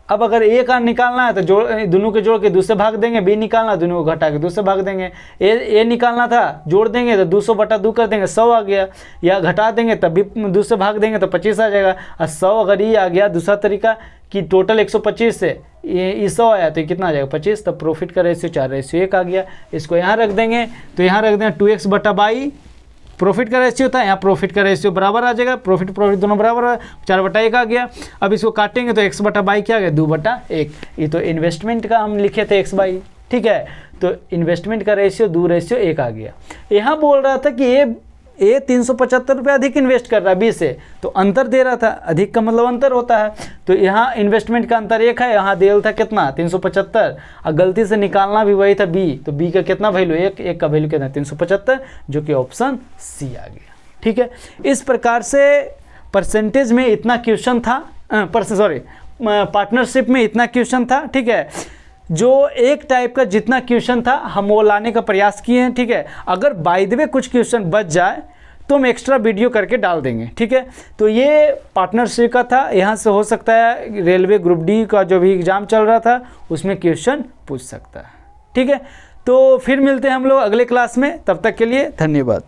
अब अगर ए का निकालना है तो दोनों के जोड़ के 2 से भाग देंगे, बी निकालना दोनों को घटा के 2 से भाग देंगे। ए निकालना था जोड़ देंगे तो 200/2 कर देंगे 100 आ गया, या घटा देंगे तब भी 2 से भाग देंगे तो 25 आ जाएगा। और 100 अगर ये आ गया, दूसरा तरीका कि टोटल 125 से ये 100 आया तो ये कितना आ जाएगा 25, तब प्रॉफिट का रेशियो 4/1 आ गया। इसको यहाँ रख देंगे तो यहाँ रख देंगे 2x/22 प्रॉफिट का रेशियो था, यहाँ प्रॉफिट का रेशियो बराबर आ जाएगा, प्रॉफिट दोनों बराबर है, 4/1 आ गया। अब इसको काटेंगे तो x/22 क्या आ गया 2/1। ये तो इन्वेस्टमेंट का हम लिखे थे x/22। ठीक है, तो इन्वेस्टमेंट का रेशियो 2/1 आ गया। यहाँ बोल रहा था कि ये ए 375 रुपये अधिक इन्वेस्ट कर रहा है बी से, तो अंतर दे रहा था, अधिक का मतलब अंतर होता है। तो यहाँ इन्वेस्टमेंट का अंतर 1 है, यहाँ देल था कितना 375, और गलती से निकालना भी वही था बी, तो बी का कितना वैल्यू 1 का वैल्यू कितना 375, जो कि ऑप्शन सी आ गया। ठीक है, इस प्रकार से परसेंटेज में इतना क्वेश्चन था, पार्टनरशिप में इतना क्वेश्चन था। ठीक है, जो एक टाइप का जितना क्वेश्चन था हम वो लाने का प्रयास किए हैं। ठीक है, अगर बाय द वे कुछ क्वेश्चन बच जाए तो हम एक्स्ट्रा वीडियो करके डाल देंगे। ठीक है, तो ये पार्टनरशिप का था, यहाँ से हो सकता है रेलवे ग्रुप डी का जो भी एग्ज़ाम चल रहा था उसमें क्वेश्चन पूछ सकता है। ठीक है, तो फिर मिलते हैं हम लोग अगले क्लास में, तब तक के लिए धन्यवाद।